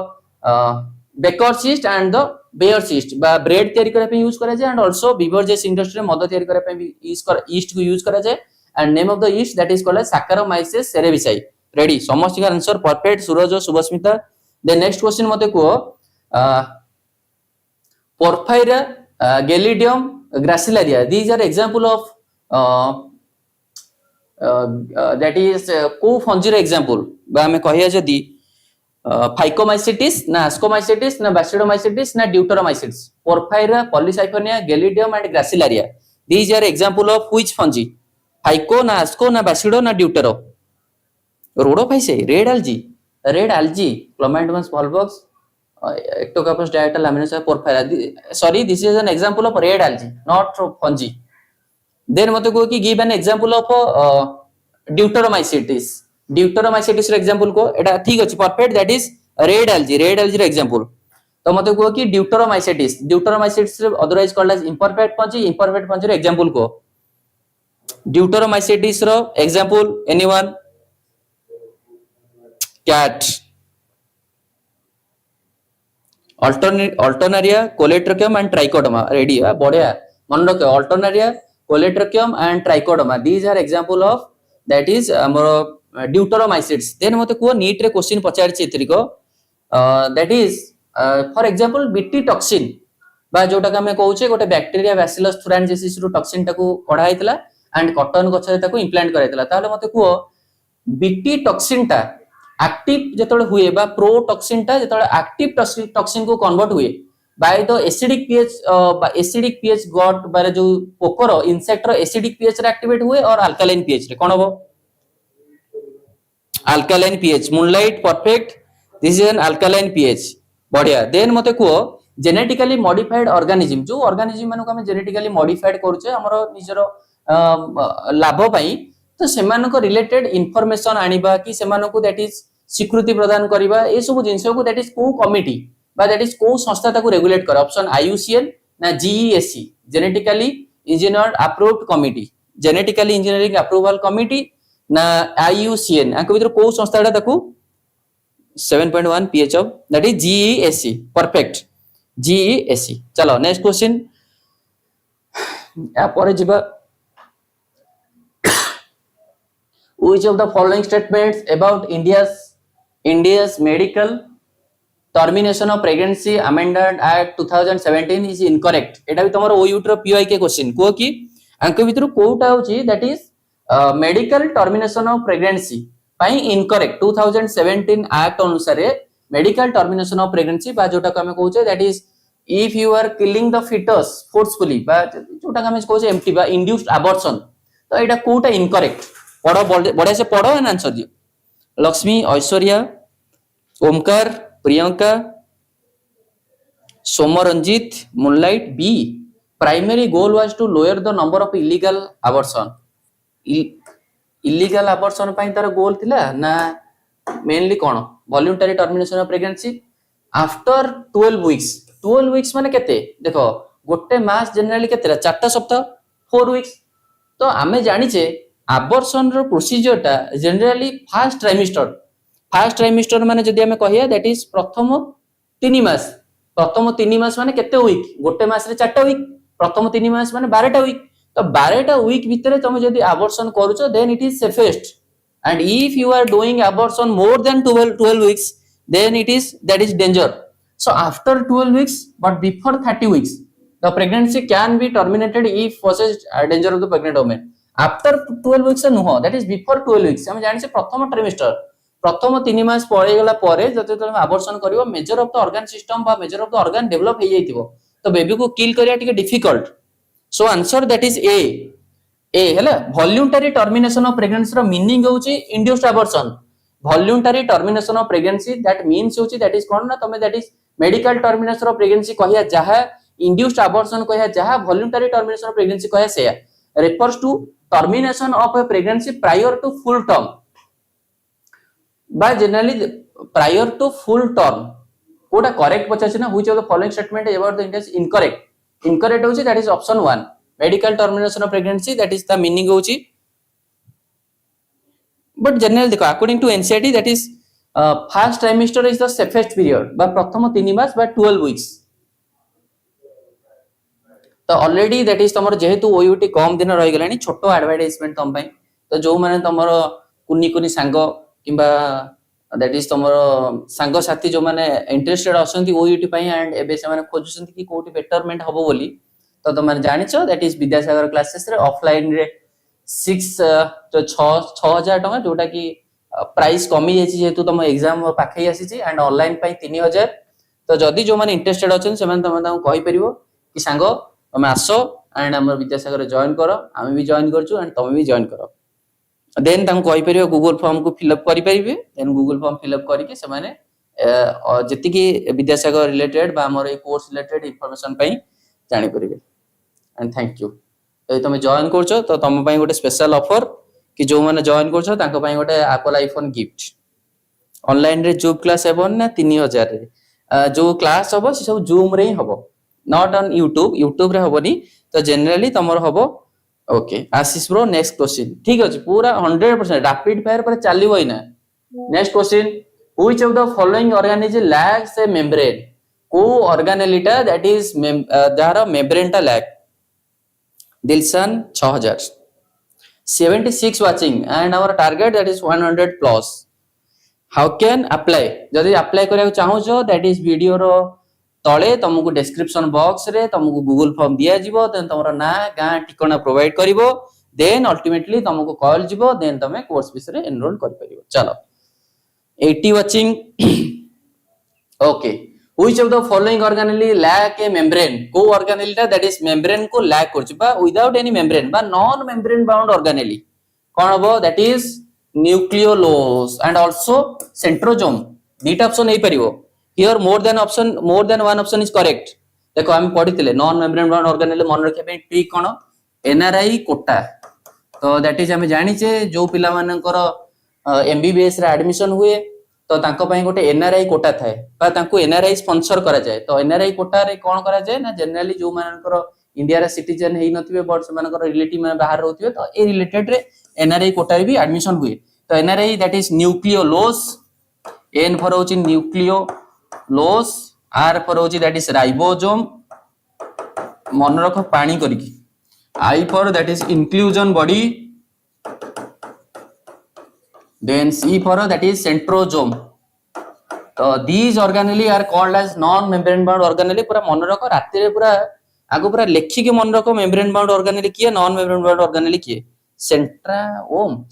baker yeast and the brewer yeast बा ब्रेड तयारी करे पे यूज करा जाय एंड आल्सो बिवरेजेस इंडस्ट्री में मद तयारी करे पे ईस्ट को यूज करा जाय and name of the yeast that is called as Saccharomyces cerevisiae ready समस्त का आंसर परफेक्ट सूरज शुभस्मिता then next question मते को Porphyra Gelidium gracilaria these are example of that is को फंजीर example बा हमें कहिया जदी Phycomycetes ना Ascomycetes ना Basidiomycetes ना Deuteromycetes Porphyra Polycyphonia Gelidium and gracilaria these are example of which fungi phyco ना आस्को ना बासिडो ना deutero rhodophyceae red algae comment one small box ectocarpus dieta laminaceous porphyria. Sorry, this is an example of red algae, not fungi. Then मते को कि give an example of deuteromycetes. Deuteromycetes ର example को एटा ठीक अछि perfect, that is red algae ର example. तो मते को कि deuteromycetes रे otherwise called as imperfect fungi ର example को deuteromycetes ର example anyone? Cat, Alternaria, Coletrachum and Trichodoma. Ready? बढ़िया मन रखे Alternaria, Coletrachum and Trichodoma. These are example of that is deuteromycetes. Then मते को नीट रे question पचारछि एथरिको that is for example BT toxin बा जोटा का मैं कहूचे गोटे बैक्टीरिया Bacillus thuringiensis रो टॉक्सिन टाको कढा हैतला एंड कॉटन गछरे ताको इम्प्लांट कराइतला ताले मते को BT टॉक्सिन टा एक्टिव जेतळे हुए बा प्रोटॉक्सिन टा जेतळे एक्टिव टॉक्सिन को कन्वर्ट हुए by the acidic pH got बारे जो पोकर इंसेक्ट रो एसिडिक पीएच रे एक्टिवेट हुए और अल्कालाइन पीएच रे कोन हो alkaline pH moonlight perfect this is N alkaline pH बढ़िया देन मते को जेनेटिकली मॉडिफाइड ऑर्गेनिज्म जो ऑर्गेनिज्म मानको हम जेनेटिकली मॉडिफाइड करूचे हमरो निजरो लाभ पई तो सेमान को रिलेटेड इंफॉर्मेशन आनिबा कि सेमान को दैट इज स्वीकृति प्रदान करिबा ए सब जिंस को दैट इज को कमिटी बा दैट इज को संस्था ताको रेगुलेट कर ऑप्शन आईयूसीएन ना GESC genetically engineered approved committee genetically engineering approval committee ना आईयूसीएन आको भीतर को संस्थाटा ताको 7.1 pH of that is GESC perfect GESC चलो नेक्स्ट क्वेश्चन या पर जिबा which of the following statements about India's medical termination of pregnancy amendment act 2017 is incorrect एटा भी तमरो OUT रो PYK क्वेश्चन को कि अंक भीतर कोटा होची that is medical termination of pregnancy पई इनकरेक्ट 2017 एक्ट अनुसार मेडिकल टर्मिनेशन ऑफ प्रेगनेंसी बा जोटा को हम कहूचे that is if you are killing the fetus forcefully बा जोटा को हम कहूचे एमटी बा इंड्यूस्ड अबॉर्शन तो एटा कोटा इनकरेक्ट पढ़ो बढ़िया से पढ़ो एंड आंसर दियो Lakshmi Aishwarya Omkar Priyanka Somranjit moonlight B primary goal was to lower the number of illegal abortion illegal abortion पई तार गोल थिला ना मेनली कोन voluntary termination of pregnancy after 12 weeks माने केते देखो गोटे मास जनरली केते 4 सप्ताह 4 वीक्स तो आमे जानि छे abortion रो प्रोसीजर टा जनरली फर्स्ट ट्राइमेस्टर माने जदी हमें कहिया दैट इज प्रथम 3 मास माने केते वीक गोटे मास रे 4टा वीक प्रथम 3 मास माने 12टा वीक तो 12टा वीक भितरे तुम जदी abortion करूचो then it is safest and if you are doing abortion more than 12 weeks then it is that is danger so after 12 weeks but before 30 weeks the pregnancy can be terminated if poses danger of the pregnant woman after 12 weeks नुह that is before 12 weeks हम जानि से प्रथम trimester प्रथम 3 मास पळे गेला परे जते तुम अबॉर्शन करिवो major of the organ system बा major of the organ develop हे जाइतिबो तो बेबी को किल करिया टिके difficult so answer that is A हैला वॉलंटरी टर्मिनेशन ऑफ प्रेगनेंसी रो मीनिंग होची induced abortion voluntary termination of pregnancy that means होची दैट इज कोन ना तमे that is medical termination of pregnancy कहिया जहा इंड्यूस्ड अबॉर्शन कहिया जहा वॉलंटरी टर्मिनेशन ऑफ प्रेगनेंसी कहिया से refers to termination of a pregnancy prior to full term by generally prior to full term कोटा करेक्ट पचाछि ना which of the following statement about the India's incorrect होछि that is option 1 medical termination of pregnancy that is the meaning होछि but generally देखो according to NCERT that is first trimester is the safest period बा प्रथम 3 मास बा 12 weeks तो already that is तमर जेहेतु OUT कम दिन रहि गलानी छोटो एडवर्टाइजमेंट तम पई तो जो माने तमर कुनी सांग किबा दैट इज तमर सांग साथी जो माने इंटरेस्टेड असंती ओयूटी पई एंड एबे से माने खोजुसंती कि कोठी बेटरमेंट हबो बोली तो तुम माने जानिछो दैट इज विद्यासागर क्लासेस रे ऑफलाइन रे 6000 टका जोटा कि प्राइस कमी जेछि जेतु तुम एग्जाम पाखै आसी छि एंड ऑनलाइन पई 3000 तो जदी जो माने इंटरेस्टेड अछन से माने तुम कहि परिबो कि सांग तुम आसो एंड हमर विद्यासागर जॉइन करो आमे भी जॉइन करछु एंड तुम भी जॉइन करो देन तम कहि परिबो गूगल फॉर्म को फिल अप करि परिबे then Google form fill up करके से माने जति कि विद्यासागर रिलेटेड बा हमर ए कोर्स रिलेटेड इंफॉर्मेशन पई जानि परिबे एंड थैंक यू तो तुम जॉइन करछो तो तुम पई गोटे स्पेशल ऑफर कि जो माने जॉइन करछो तांको पई गोटे एप्पल आईफोन गिफ्ट ऑनलाइन रे जूम क्लास हेबो ना 3000 रे जो क्लास हबो से सब जूम रे ही हबो नॉट ऑन यूट्यूब रे हबोनी तो जनरली तमर हबो ओके आशीष ब्रो नेक्स्ट क्वेश्चन ठीक अछि पूरा 100% रैपिड फायर पर चली होई ना next question which of the following organism lacks a membrane को ऑर्गेनेलिटा दैट इज जार मेम्ब्रेन टा lack Dilshan 6000 76 watching and our target that is 100 plus how can apply जदि अप्लाई करिया चाहूछो दैट इज वीडियो रो तळे तुमको डिस्क्रिप्शन बॉक्स रे तुमको गूगल फॉर्म दिया जिवो देन तुमरो ना गां ठिकाना प्रोवाइड करिवो देन अल्टीमेटली तुमको कॉल जिवो देन तुमे कोर्स विषय रे एनरोल कर परिवो चलो 80 watching okay which of the following organelle lack a membrane को ऑर्गेनेलिटा दैट इज मेम्ब्रेन को लैक करछि बा विदाउट एनी मेम्ब्रेन बा नॉन मेम्ब्रेन बाउंड ऑर्गेनेली कोन हबो that is nucleolus and also centrosome दीटा ऑप्शन नै परिवो here more than one option is correct देखो हम पढितले नॉन मेम्ब्रेन बाउंड ऑर्गेनेल मन रखे पे ट्रिक कोन एनआरआई कोटा तो दैट इज हम जानि छे जो पिला मानकर एमबीबीएस रे एडमिशन हुए तो तांको पई गोटे एनआरआई कोटा थाए बा तांको एनआरआई स्पॉन्सर करा जाए तो एनआरआई कोटा रे कोन करा जाए ना जनरली जो मानकर इंडिया रे सिटीजन हेई नथिबे बट से मानकर रिलेटिव में बाहर रहउथिबे तो ए रिलेटेड रे एनआरआई कोटा रे भी एडमिशन हुए तो NRI that is nucleolus N for होची न्यूक्लियोलोस आर फॉर होची दैट इज राइबोसोम मन रख पानी करिकी I for that is inclusion body then C for that is centrosome तो these organelle are called as non membrane bound organelle पूरा मन रखो राति रे पूरा आगो पूरा लेखि के मन रखो membrane bound organelle किए non membrane bound organelle किए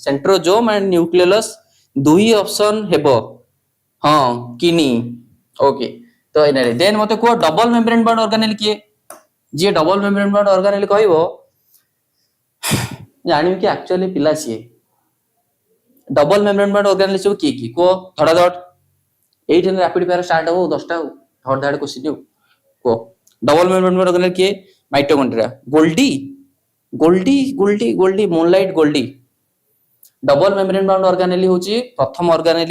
centrosome and nucleolus दुई ऑप्शन हेबो हां किनी ओके तो एने देन मते को डबल मेम्ब्रेन बाउंड ऑर्गेनेल किए जे डबल मेम्ब्रेन बाउंड ऑर्गेनेल कहइबो जानिम कि एक्चुअली पिला छिए डबल मेम्ब्रेन बाउंड ऑर्गेनेल सब की को धड़ाधड़ 8 रैपिड फायर स्टार्ट हो 10 टा धड़ाधड़ क्वेश्चन को डबल मेम्ब्रेन बाउंड ऑर्गेनेल किए mitochondria Goldy moonlight Goldy double membrane bound organelle होची प्रथम organelle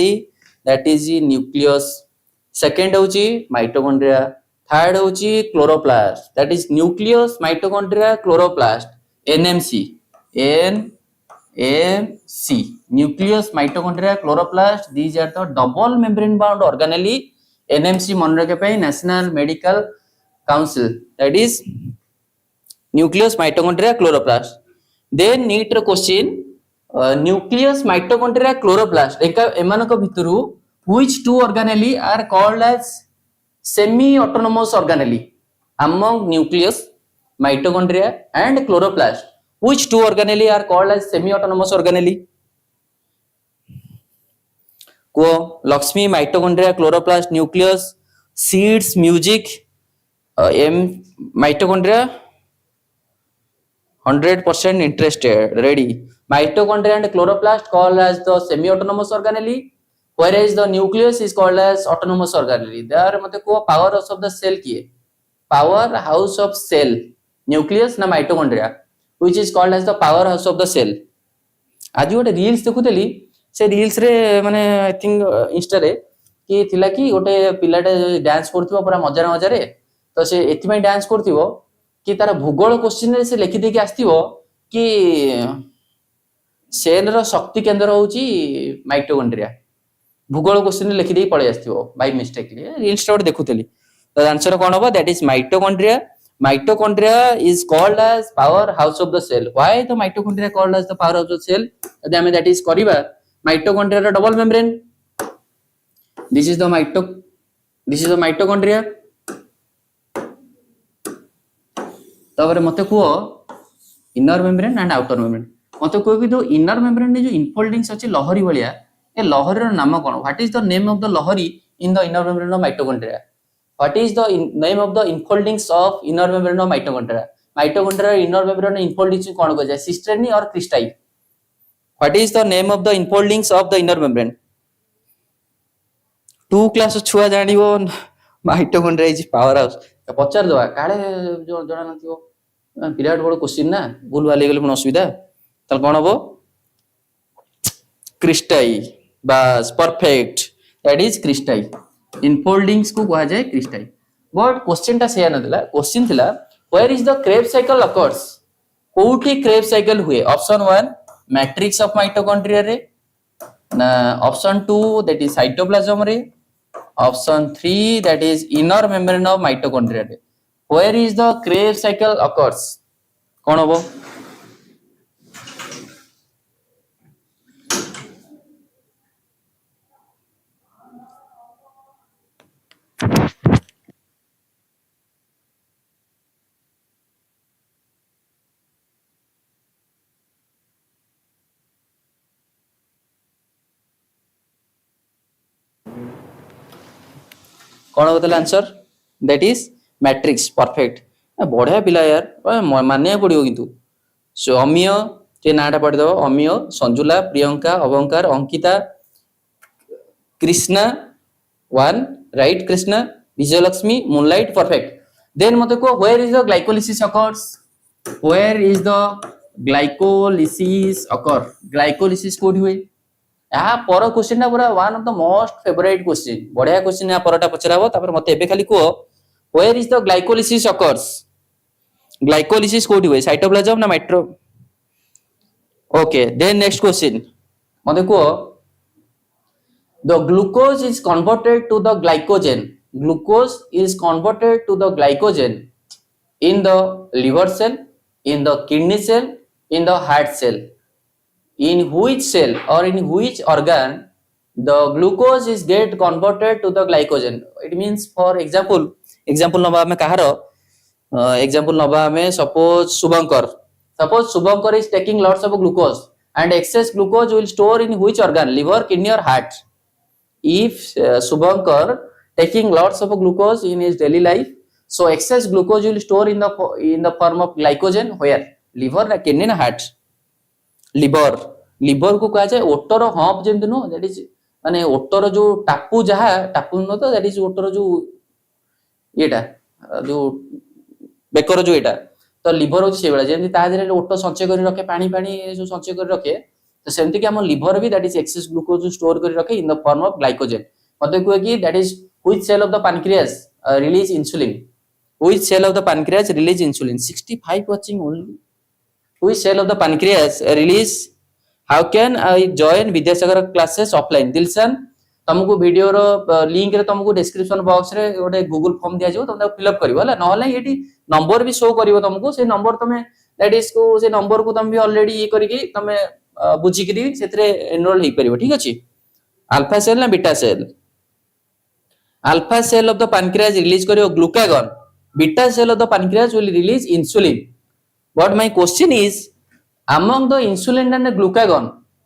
that is nucleus second होची माइटोकॉन्ड्रिया थर्ड होची chloroplast that is nucleus mitochondria chloroplast NMC nucleus mitochondria chloroplast these are the double membrane bound organelle nmc मन रखे पे national medical council that is nucleus mitochondria chloroplast then neat question nucleus mitochondria chloroplast एमानक भितरु which two organelle are called as semi autonomous organelle among nucleus mitochondria and chloroplast which two organelle are called as semi-autonomous organelle? को Lakshmi mitochondria chloroplast nucleus seeds music M mitochondria 100% interested ready mitochondria and chloroplast called as the semi-autonomous organelle whereas the nucleus is called as autonomous organelle there मते को power house of the cell किए power house of cell nucleus ना mitochondria which is called as the power house of the cell आज गोटे reels देखुतली से reels रे माने I think Insta रे कि थिला कि गोटे पिलाटे डांस करथिबो पूरा मजा रे तो से एथिमै डांस करथिबो कि तार भूगोल क्वेश्चन रे से लिखि देके आस्थिबो कि सेल रो शक्ति केंद्र होची माइटोकॉन्ड्रिया भूगोल क्वेश्चन रे लिखि देई पळे आस्थिबो बाय मिस्टेकली रील्स रे देखुतली तो आंसर कोन होबो that is mitochondria is called as power house of the cell why the mitochondria called as the power house of the cell that is kariba mitochondria double membrane this is the mitochondria तबरे मते को inner membrane and outer membrane मते को कि दो inner membrane ने जो infoldings अछि लहरी भलिया ए लहरी रो नाम कोन what is the name of the लहरी in the inner membrane of mitochondria what is the name of the infoldings of inner membrane of mitochondria inner membrane infoldings कोन को जाय सिस्टेरनी और क्रिस्टाई what is the name of the infoldings of the inner membrane 2 class छुआ जानिबो mitochondria is power house पचार दवा काले जणा नथिबो विराट बड़ question ना भूल वाली गेले पुन असुविधा तल कोन हबो क्रिस्टाई बस perfect that is cristae infoldings को कहा जाए क्रिस्टाई बट क्वेश्चन टा सेया नथिला क्वेश्चन थिला where is the Krebs cycle occurs कोठी क्रेब साइकिल हुए ऑप्शन 1 मैट्रिक्स ऑफ माइटोकॉन्ड्रिया रे ना ऑप्शन 2 दैट इज साइटोप्लाज्म रे option 3 that is inner membrane of mitochondria रे where is the Krebs cycle occurs कोन हबो कौन होता answer that is matrix perfect बढ़िया पिला यार मानिया पड़ो किंतु सो अमीय जे नाटा पढ़ दो Amiya Sanjula Priyanka Avankar Ankita Krishna one right Krishna Vijayalakshmi moonlight perfect then मते को where is the glycolysis occurs where is the glycolysis occur glycolysis कोड हुए या पर क्वेश्चन ना पूरा one of the most favourite question बढ़िया क्वेश्चन या परटा पचराबो तापर मते एबे खाली को where is the glycolysis occurs glycolysis कोड हुए साइटोप्लाज्म ना mito okay then next question मते को the glucose is converted to the glycogen glucose is converted to the glycogen in the liver cell in the kidney cell in the heart cell in which cell or in which organ the glucose is get converted to the glycogen it means for example नबा में कहारो example नबा में suppose Subhankar is taking lots of glucose and excess glucose will store in which organ liver kidney or heart if Subhankar taking lots of glucose in his daily life so excess glucose will store in the form of glycogen where liver na kidney na heart liver को कहा जाए ओटर hop जेमति know that is माने ओटर जो टापू जहा टापू no तो that is ओटर जो एटा जो बेकर जो एटा तो लिवर होची सेबला जेमति ता देरे ओटो संचय करी रखे पानी पानी जो संचय करी रखे तो सेमति कि हम लिवर भी that is excess glucose store करी रखे in the form of glycogen मते को कि that is which cell of the pancreas release insulin which cell of the pancreas release insulin 65 watching only which cell of the pancreas release how can I join Vidyasagar classes offline Dilshan तुमको video रो link रे तुमको description box रे गोटे Google form दिया जो तुम fill up करिवो हला नहले एटी नंबर भी शो करिवो तुमको से नंबर तुमे दैट इज को से नंबर को तुम भी ऑलरेडी ये करिके तुमे बुझिकरी सेतरे एनरोल हे परिबो ठीक अछि अल्फा सेल ना beta cell alpha cell of the pancreas release करियो glucagon beta cell of the pancreas will release insulin but my question is among the insulin and the glucagon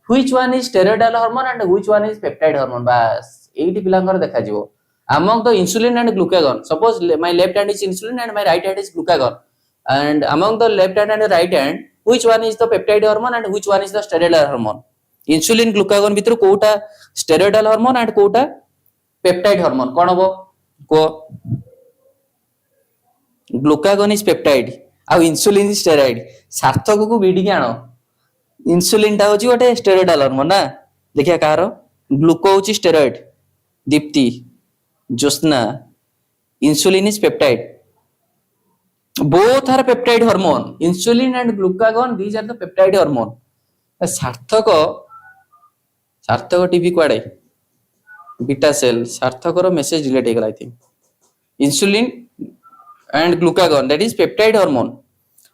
which one is steroidal hormone and which one is peptide hormone bas एटी पिलांगर देखा जिवो among the insulin and glucagon suppose my left hand is insulin and my right hand is glucagon and among the left hand and the right hand which one is the peptide hormone and which one is the steroidal hormone insulin glucagon भितर Kota steroidal hormone and Kota peptide hormone कोन हबो को glucagon is peptide आ insulin is steroid Sarthak को BD के आनो insulin टा होची गोटे स्टेरॉइडल हार्मोन ना देखिया कार ग्लूको होची steroid Deepti Jyotsna insulin is peptide both are peptide hormone insulin and glucagon these are the peptide hormone सार्थक टीवी कुआडे बीटा सेल सार्थक रो मेसेज डिलीट हे गला I think insulin and glucagon that is peptide hormone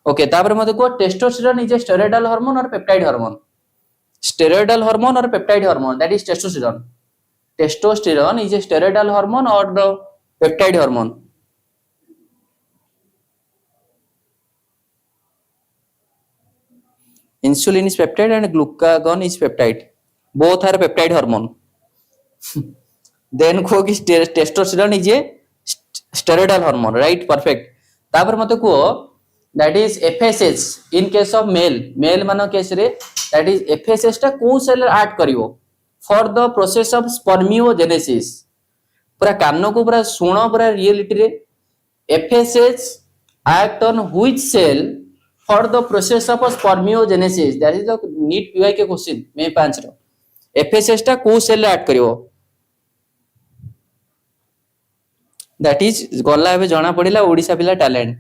okay तापर मते को testosterone is a steroidal hormone or peptide hormone or peptide hormone that is testosterone is a steroidal hormone or the peptide hormone insulin is peptide and glucagon is peptide both are peptide hormone then को कि testosterone is a steroidal hormone right perfect तापर मते को that is FSH in case of male मानो case रे that is FSH टा को cell ऐड करिवो for the process of spermiogenesis पूरा कान को पूरा सुन पूरा रियलिटी रे FSH act on which cell for the process of spermiogenesis? That is the NEET PYK question May 5 row FSH टा को सेल रे एक्ट करिवो that is गला एबे जणा पडिला ओडिसा पिला talent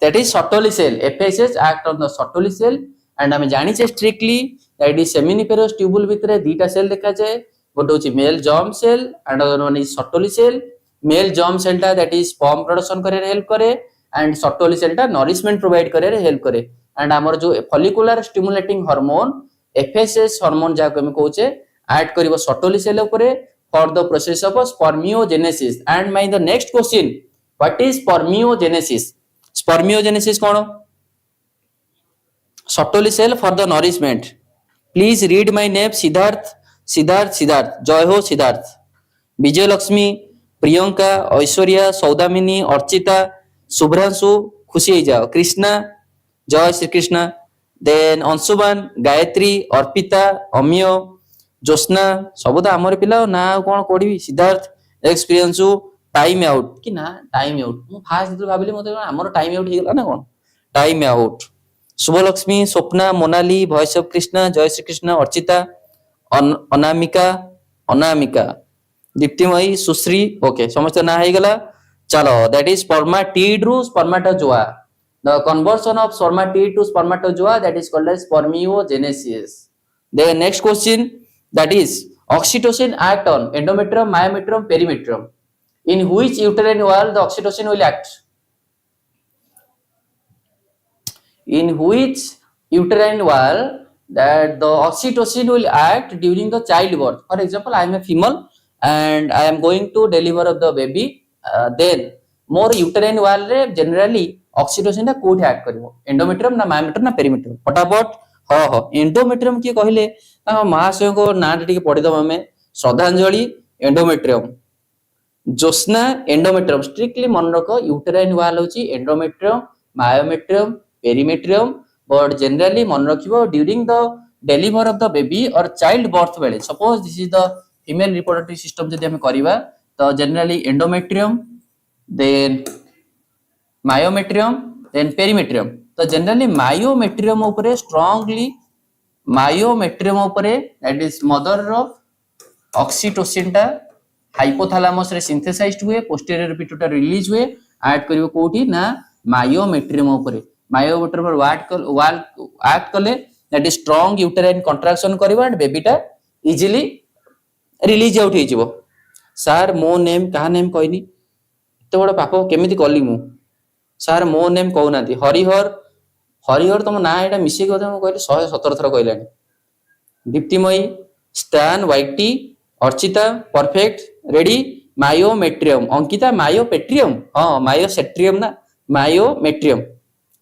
that is Sertoli cell. FSH act on the Sertoli cell and आमे जानि छे strictly that is seminiferous tubule भितरे दीटा सेल देखा जाए गोटे होची male germ cell and other one is Sertoli cell. Male germ cell टा that is sperm production करे हेल्प करे and Sertoli cell टा nourishment provide करे हेल्प करे and हमर जो follicular stimulating hormone FSH hormone जा को हम कहूचे ऐड करिवो Sertoli cell ऊपरे for the process of spermiogenesis. And my the next question, what is spermiogenesis? Spermiogenesis कौन Sertoli cell for the nourishment. Please read my name Siddharth Siddharth Siddharth जय हो सिद्धार्थ विजय लक्ष्मी प्रियंका ऐश्वर्या सौदामिनी अर्चिता शुभ्रांशु खुशी हो जाओ कृष्णा जय श्री कृष्णा देन अंशुमान गायत्री अर्पिता अमिय ज्योत्ना सब तो आमर पिला ना कौन कोड़ी सिद्धार्थ एक्सपीरियंस टाइम आउट कि ना टाइम आउट मु फास्ट भाबिली मते हमर टाइम आउट हिगला ना कोन time out Shubhalakshmi Swapna Monali voice of Krishna जय श्री कृष्णा अर्चिता अनामिका अनामिका दीप्तिमयी सुश्री ओके समस्त ना हिगला चलो दैट इज स्पर्माटिड रु spermatozoa the conversion of spermatid to spermatozoa that is called as spermiogenesis the next question that is oxytocin act on endometrium myometrium perimetrium in which uterine wall the oxytocin will act in which uterine wall that the oxytocin will act during the childbirth for example I am a female and I am going to deliver of the baby then more uterine wall रे generally oxytocin टा कोठी act करिवो endometrium ना myometrium ना perimetrium फटाफट हाँ हाँ endometrium किए कहले महाशय को ना टे पढ़ीदम आम श्रद्धांजलि एंडोमेट्रियम ज्योत्ना एंडोमेट्रियम स्ट्रिक्टली मन रख यूटेराइन वाल होची endometrium myometrium perimetrium but generally मन रखिबो during the delivery of the baby और चाइल्ड बर्थ बेले suppose this is the female reproductive system जदि हम करबा तो generally endometrium then myometrium then perimetrium तो जनरली मायोमेट्रियम ऊपर स्ट्रांगली मायोमेट्रियम ऊपर दैट इज मदर रो ऑक्सीटोसिन टा हाइपोथैलेमस रे सिंथेसाइज्ड हुए पोस्टीरियर पिट्यूटरी रिलीज हुए ऐड करिवो कोठी ना मायोमेट्रियम ऊपर मायोमेट्रियम वाल एक्ट कले that is strong uterine contraction करिवो एंड बेबी टा इजीली रिलीज आउट हे जिवो सर मो नेम का नेम कहनी एते बड़ पाप केमिति कली मु सर मो नेम कहूना हरिहर हरिहर तुम ना एटा मिसे कहते मु कहली 117 थर कहलानी दीप्तिमयी स्टैन वाइटी Archita perfect ready myometrium Ankita मायोपेट्रियम हाँ मायोसेट्रियम ना मायोमेट्रियम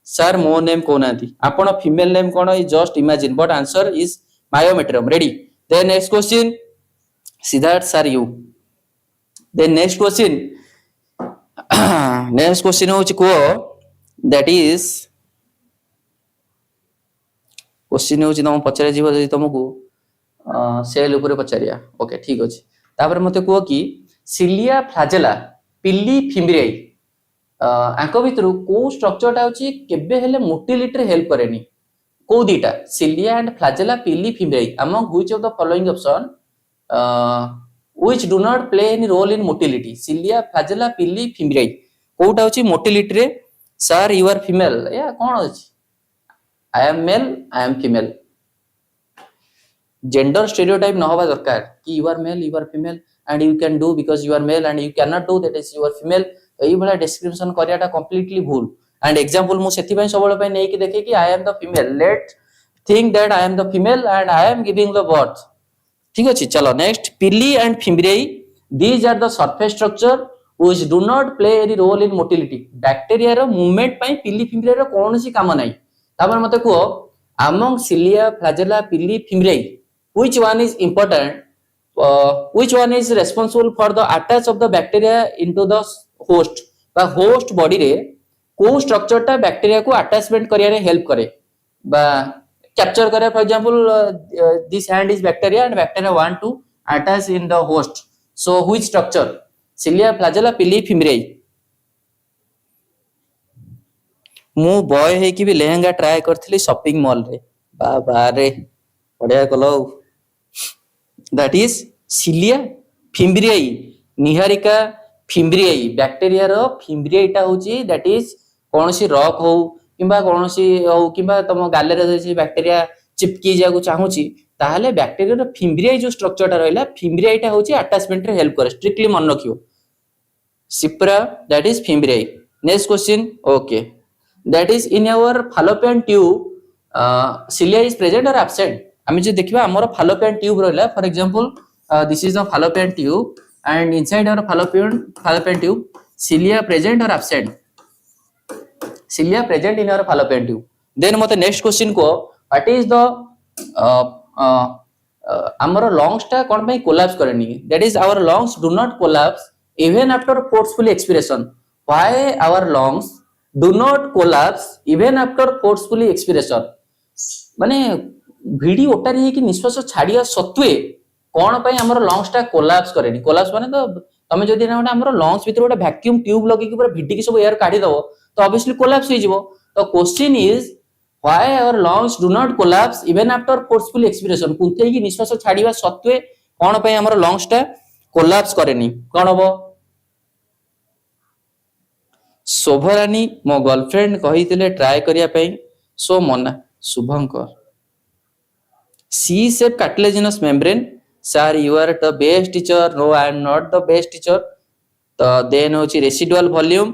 सर मो नेम कहूना आपण फीमेल नेम कौन just imagine but answer is myometrium ready then next question Siddharth sir you then next question next question होची को दैट इज क्वेश्चन होची तुम पचारे जीव जदि तुमको सेल ऊपर पचारिया ओके ठीक अछि तापर मते को कि सिलिया फ्लैजेला पिल्ली फिम्ब्रियाई आंको भितरु को स्ट्रक्चरटा होची केबे हेले मोटिलिटी रे हेल्प करेनी को दीटा cilia and flagella pili fimbriae among which of the following option which do not play any role in motility cilia flagella pilli fimbriae कोटा होची मोटिलिटी रे सर यू आर फीमेल या कोन होची I am male I am female gender stereotype न होबा दरकार कि you are male you are female and you can do because you are male and you can not do that is you are female एई बला description करियाटा completely भूल and example मु सेति पय सबले पय नै कि देखे कि I am the female let think that I am the female and I am giving the birth ठीक अछि चलो next pili and fimbriae these are the surface structure which do not play any role in motility bacteria रो movement पय pili fimbria रो कोनोसी काम नै तापर मते को among cilia flagella pilli fimbriae which one is important which one is responsible for the attach of the bacteria into the host बा host body रे को स्ट्रक्चर टा बैक्टीरिया को अटैचमेंट करिया रे हेल्प करे बा कैप्चर करे for example this hand is bacteria and bacteria want to attach in the host so which structure cilia flagella pili fimbriae मु बॉय है कि भी लेहेंगा ट्राई करथली शॉपिंग मॉल रे बाबा रे बढ़िया कलो that is cilia fimbriae Niharika fimbriae bacteria रो फिम्ब्रियाईटा होची दैट इज कोनोसी रॉक हो किंबा कोनोसी हो किंबा तम गाले रे जे बैक्टेरिया चिपकी जाकू चाहूची ताहले बैक्टेरिया रो फिम्ब्रियाई जो स्ट्रक्चरटा रहला फिम्ब्रियाईटा होची अटैचमेंट रे हेल्प करे स्ट्रिक्टली मन रखियो Cipra that is fimbriae. Next question. Okay. That is in our fallopian tube. Cilia is present or absent? आम जो देखा आमर fallopian tube रहा. For example, this is the fallopian tube, and inside our fallopian tube, cilia present or absent? Cilia present in our fallopian tube. Then मत next question को what is the आमर lungs टा कौन पे collapse करेनी? That is our lungs do not collapse even after forceful expiration. Why our lungs do not collapse even after forcefully expiration? माने भिडी ओटारी है कि निश्वास छाड़िया सत्वे कौन पे हमर लंग्स टा कोलैप्स करेनी कोलैप्स माने तो तमे जदी ना हमर लंग्स भीतर गोटे वैक्यूम ट्यूब लगी कि पूरा भिडी की सब एयर काढी दबो तो ऑब्वियसली कोलैप्स हो जिवो तो question is why our lungs do not collapse even after forceful expiration कुंथे की निश्वास छाड़िया सत्वे कौन पे हमर लंग्स टा कोलैप्स करेनी कौन हबो शोभरानी मो गर्लफ्रेंड कही ट्राए करने सो मना Shubhankar C shape cartilaginous membrane sir you are the best teacher no I am not the best teacher तो देन होची रेसिडुअल वॉल्यूम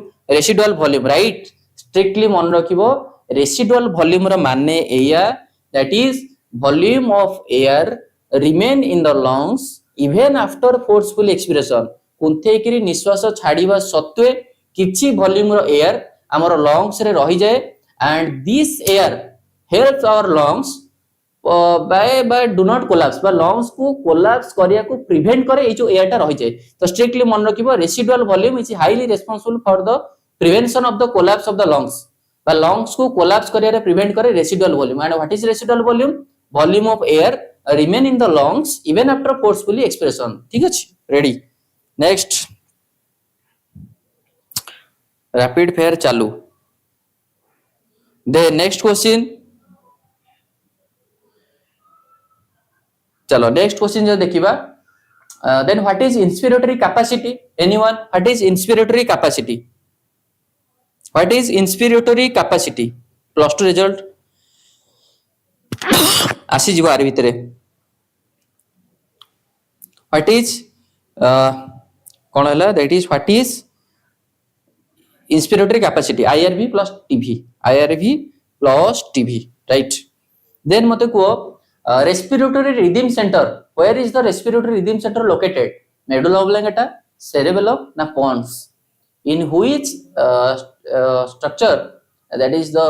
राइट स्ट्रिक्टली मन रखिबो रेसिडुअल वॉल्यूम रो माने एया that is volume of air remain in the lungs even after forceful expiration कुंथे किरी निश्वास छाड़ीबा सत्वे किछि वॉल्यूम रो एयर हमर लंग्स रे रही जाए and this air helps our lungs bye do not collapse बा लंग्स को कोलैप्स करिया को प्रिवेंट करे ए जो एयर टा रही जाए तो स्ट्रिक्टली मन रखिबो residual volume is highly responsible for the prevention of the collapse of the lungs बा लंग्स को कोलैप्स करिया रे प्रिवेंट करे residual volume and what is residual volume of air remain in the lungs even after forcefully expiration ठीक अछि ready next rapid fire चालू दे next question चलो नेक्स्ट क्वेश्चन जो देखिबा then what is inspiratory capacity anyone what is inspiratory capacity plus 2 result आसी जीव are भितरे व्हाट इज कोन हला that is what is inspiratory capacity IRV plus TB right then mate ko respiratory rhythm center where is the respiratory rhythm center located medulla oblongata cerebellum na pons in which structure that is the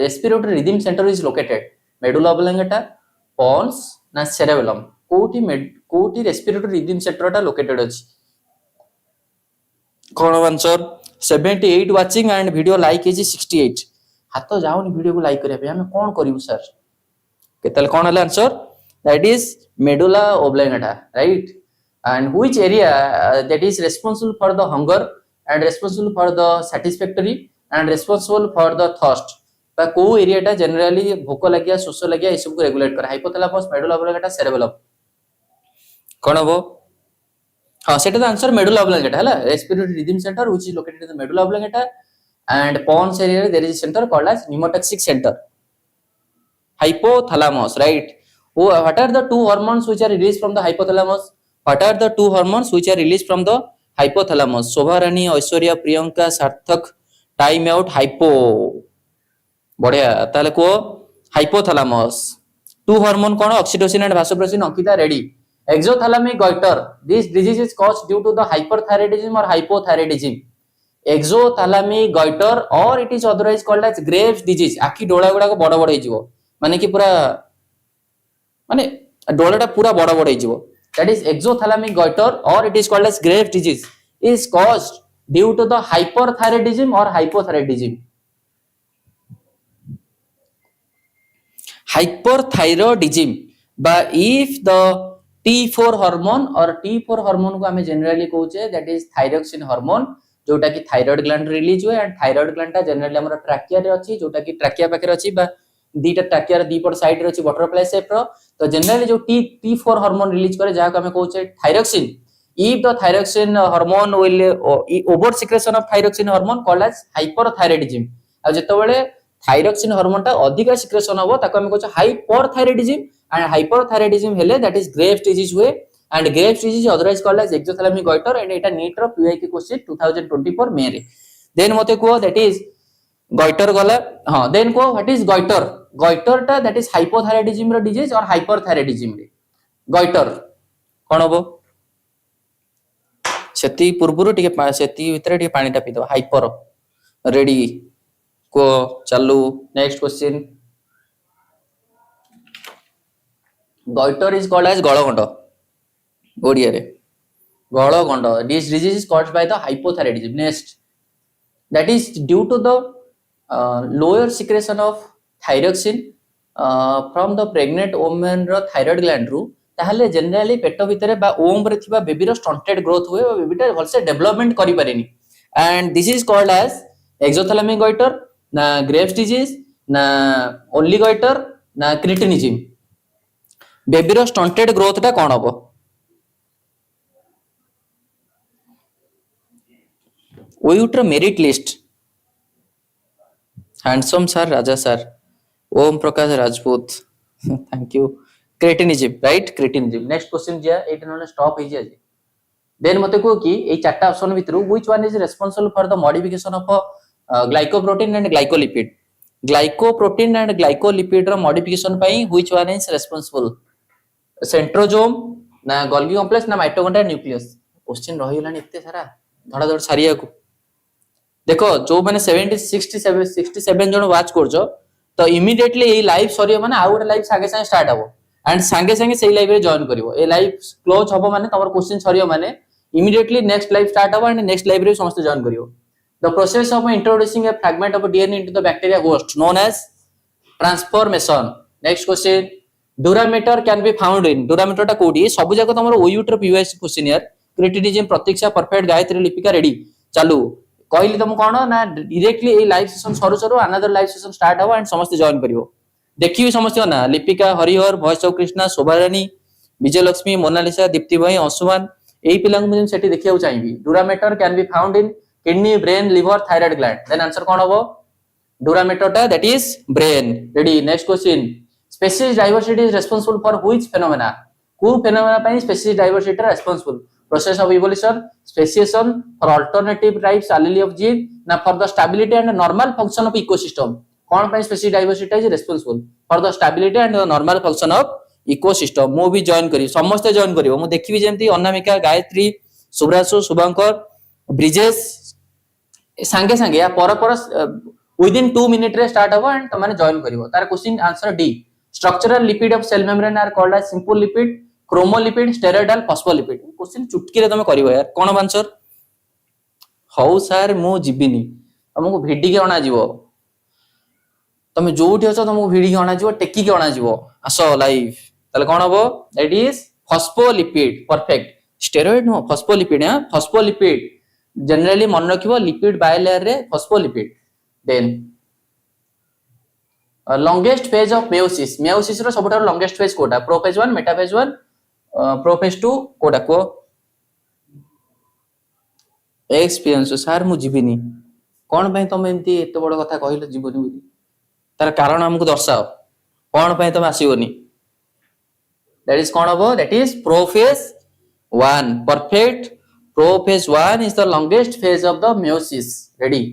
respiratory rhythm center is located medulla oblongata pons na cerebellum कोठी respiratory rhythm center ta located अछि कौन answer 78 watching and video like is 68 हाथ जाउनी video को like करिया हम कोन करिवु sir केतल कोन हला answer that is medulla oblongata right and which area that is responsible for the hunger and responsible for the satisfactory and responsible for the thirst बा को एरियाटा generally भूख लागिया शोष लागिया ए सब को रेगुलेट कर हाइपोथैलेमस मेडुला ओब्लांगेटा सेरेबेलम कोन हबो हाँ सेटा द आंसर मेडुला ओब्लांगेटा हला respiratory rhythm centre which is located in the medulla oblongata and pons area there is a center called as pneumotoxic center hypothalamus right what are the two hormones which are released from the hypothalamus Shobha Rani Aishwarya Priyanka Sarthak time out hypo बढ़िया ताले को hypothalamus two hormone कोन oxytocin and vasopressin Ankita ready exothalamic goiter this disease is caused due to the hyperthyroidism or hypothyroidism exothalamic goiter or it is otherwise called as Graves disease आखि डोळा गुडा को बड़ बड़ हे जिवो माने कि पूरा माने डोळाटा पूरा बड़ बड़ हे जिवो that is exothalamic goiter or it is called as Graves disease is caused due to the hyperthyroidism or hypothyroidism hyperthyroidism but if the T4 hormone और T4 हार्मोन को हमें जनरली कहूचे दैट इज थायरोक्सिन हार्मोन जोटा कि thyroid gland release हुए and thyroid gland टा generally हमर trachea रे अछि जोटा कि ट्रैकिया पाखे अछि बा दीटा ट्रैकिया रे दीपट साइड रे अछि बटरफ्लाई शेप रो तो जनरली जो T4 हार्मोन रिलीज करे जहा को हमें कहूचे thyroxine if the thyroxine hormone will over secretion of thyroxine hormone called as hyperthyroidism आ जेतबेले थायरोक्सिन हार्मोन टा अधिक सिक्रेशन होबो ताको हम कहछ हाइपरथायराइडिज्म एंड हाइपरथायराइडिज्म हेले दैट इज ग्रेव्स डिजीज हुए and Graves disease otherwise called as exophthalmic goitre and एटा नीट रो पीआईक्यू क्वेश्चन 2024 मे रे देन मते को दैट इज गॉइटर गला हां देन को व्हाट इज गॉइटर गॉइटर टा दैट इज हाइपोथायराइडिज्म रो डिजीज और हाइपरथायराइडिज्म रे गॉइटर कोन होबो सेती पूर्वरु टिके सेती भितर टिके पानी टा पी दो हाइपर रेडी को चालू next question goitre is called as गळगंड ओडिया रे गळगंड this disease is caused by the hypothyroidism next that is due to the lower secretion of thyroxine from the pregnant women रो थायराइड ग्लैंड रु ताहले generally पेट भितर बा ओम रे थिबा बेबी रो स्टंटेड ग्रोथ हुए बेबीटा भलसे डेवलपमेंट करि पारेनी and this is called as exophthalmic goitre ना ग्रेव्स डिजीज ना ओनली गॉइटर ना क्रिटिनिज्म बेबी रो स्टंटेड ग्रोथ टा कोन हबो ओयूट रो merit list handsome sir Raja sir Om Prakash Rajput thank you cretinism right cretinism next question जिया एटा नले स्टॉप हे जिया देन मते को कि ए चारटा ऑप्शन भितरु which one is responsible for the modification of glycoprotein and glycolipid glycoprotein and glycolipid रो मॉडिफिकेशन पई which one is responsible centrosome ना गोल्गी कॉम्प्लेक्स ना माइटोकॉन्ड्रिया न्यूक्लियस क्वेश्चन रहि गलानी एते सारा धड़ा धड़ सारिया को देखो जो माने 70 67 जण वाच करजो तो इमीडिएटली ए लाइव सरियो माने आउट लाइव संगे संगे स्टार्ट हबो एंड संगे संगे सेही लाइव रे जॉइन करिवो ए लाइव क्लोज हबो माने तमर क्वेश्चन सरियो माने इमीडिएटली नेक्स्ट लाइव स्टार्ट हबो एंड नेक्स्ट लाइव रे समस्त जॉइन करिवो the process of introducing a fragment of DNA into the bacteria host known as transformation next question dura mater can be found in dura mater टा कोडी सब जगह तमर ओयूट रो पीवाईसी क्वेश्चन यार cretinism Pratiksha perfect Gayatri Lipika ready चालू कहली तुम कोन ना डायरेक्टली ए लाइव सेशन सरू सरू अनदर लाइव सेशन स्टार्ट हबो एंड समस्त जॉइन करिवो देखियो समस्त ना लिपिका हरिहर भॉइस ऑफ कृष्णा शोभारानी विजयलक्ष्मी मोनालिसा दीप्ति भाई अंशुमान एई पिला को मुझे सेठी देखियो चाहिबी dura mater can be found in kidney brain liver thyroid gland then answer कोन हबो डुरामीटर टा that is brain ready next question species diversity is responsible for which phenomena को फेनोमेना पई species diversity responsible process of evolution speciation for alternative types allele of gene na for the stability and normal function of ecosystem kon pai species diversity is responsible for the stability and the normal function of ecosystem mo bhi join kari samaste join karibo mo dekhibi jemti Anamika Gayatri Subhrasu Shubhankar Brijesh संगे संगे या पर within 2 minute रे start हबो and तमाने join करिवो तार question answer D structural lipid of cell membrane are called as simple lipid chromolipid steroidal phospholipid question चुटकी रे तमे करिवो यार कोन आंसर हौ सर मु जिबिनी हमको भिडी के अणा जीवो तमे जोठी अछ तमको भिडी के अणा जीवो टेकी के अणा जीवो आसो लाइव तले कोन हबो that is phospholipid perfect steroid no phospholipid हां फॉस्फोलिपिड जनरली मन रखिबो लिपिड बायलेयर रे phospholipid then longest phase of meiosis meiosis रो सबटा लॉन्गेस्ट फेज कोटा प्रोफेज 1 मेटाफेज 1 प्रोफेज 2 कोटा को एक्सपीरियंस सर मु जीविनी कोन पय तुम एंती एत बड़ कथा कहिलो जीवनी बुली तार कारण हमकु दर्शाओ कोन पय तुम आसीबोनी दैट इज कोन हबो that is prophase 1 perfect prophase 1 is the longest phase of the meiosis ready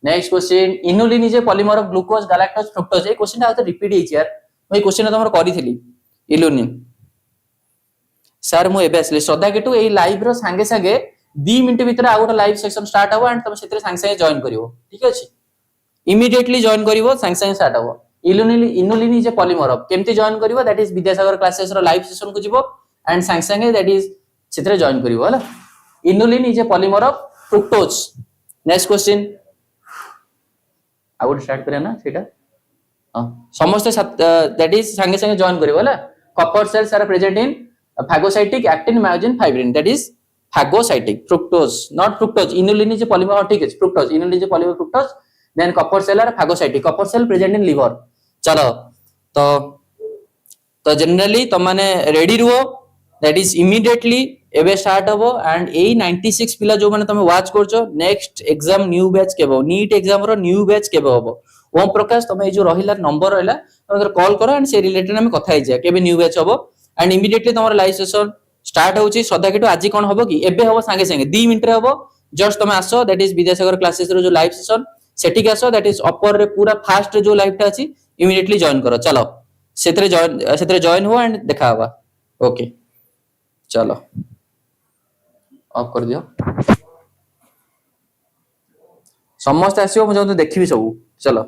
next question inulin is a polymer of glucose galactose fructose ए क्वेश्चन आ तो रिपीट हे यार मैं क्वेश्चन तमर करिथिली इनुलिन सर मु एबे असले श्रद्धा केटू ए लाइव रो संगे संगे 2 मिनिट भीतर आ गोटे लाइव सेक्शन स्टार्ट हबो एंड तुम सेतरे संगे संगे जॉइन करिवो ठीक अछि इमीडिएटली जॉइन करिवो संगे संगे स्टार्ट हबो inulin is a polymer of केमती जॉइन करिवो दैट इज विद्यासागर क्लासेस रो लाइव सेशन को जिवो एंड संगे संगे दैट इज सेतरे जॉइन करिवो हला inulin is a polymer of fructose next question out start करे ना सेटा हां समस्त दैट इज संगे संगे जॉइन करिवो हला Kupffer cells are present in phagocytic actin myosin fibrin, that is phagocytic. Fructose, not fructose, inulin is a polymer, ठीक है, fructose, inulin is a polymer fructose, then copper cell are phagocytic, copper cell present in liver. चलो तो generally तुम माने ready रुहो, that is immediately एबे start हबो and ए 96 पिला जो माने तुम वाच करछो नेक्स्ट एग्जाम न्यू बैच केबो नीट एग्जाम रो न्यू बैच केबो हबो ओम प्रकाश तुम ए जो रहिला नंबर रहिला तुम कॉल करो एंड से रिलेटेड हम कथा हिजा केबे न्यू बैच हबो एंड इमीडिएटली तुम लाइव सेशन स्टार्ट होची श्रद्धा किटू आज कोन हबो कि एबे हबो संगे संगे 2 मिनिट रे हबो जस्ट तुम आसो दैट इज विद्यासागर क्लासेस रो जो लाइव सेशन सेठी आसो दैट इज अपर रे पूरा फास्ट जो लाइव टा अछि इमीडिएटली जॉइन करो चलो सेतरे जॉइन हुआ एंड देखा हुआ ओके चलो ऑफ कर दियो समस्त आसियो मुझे देखिबी सब चलो।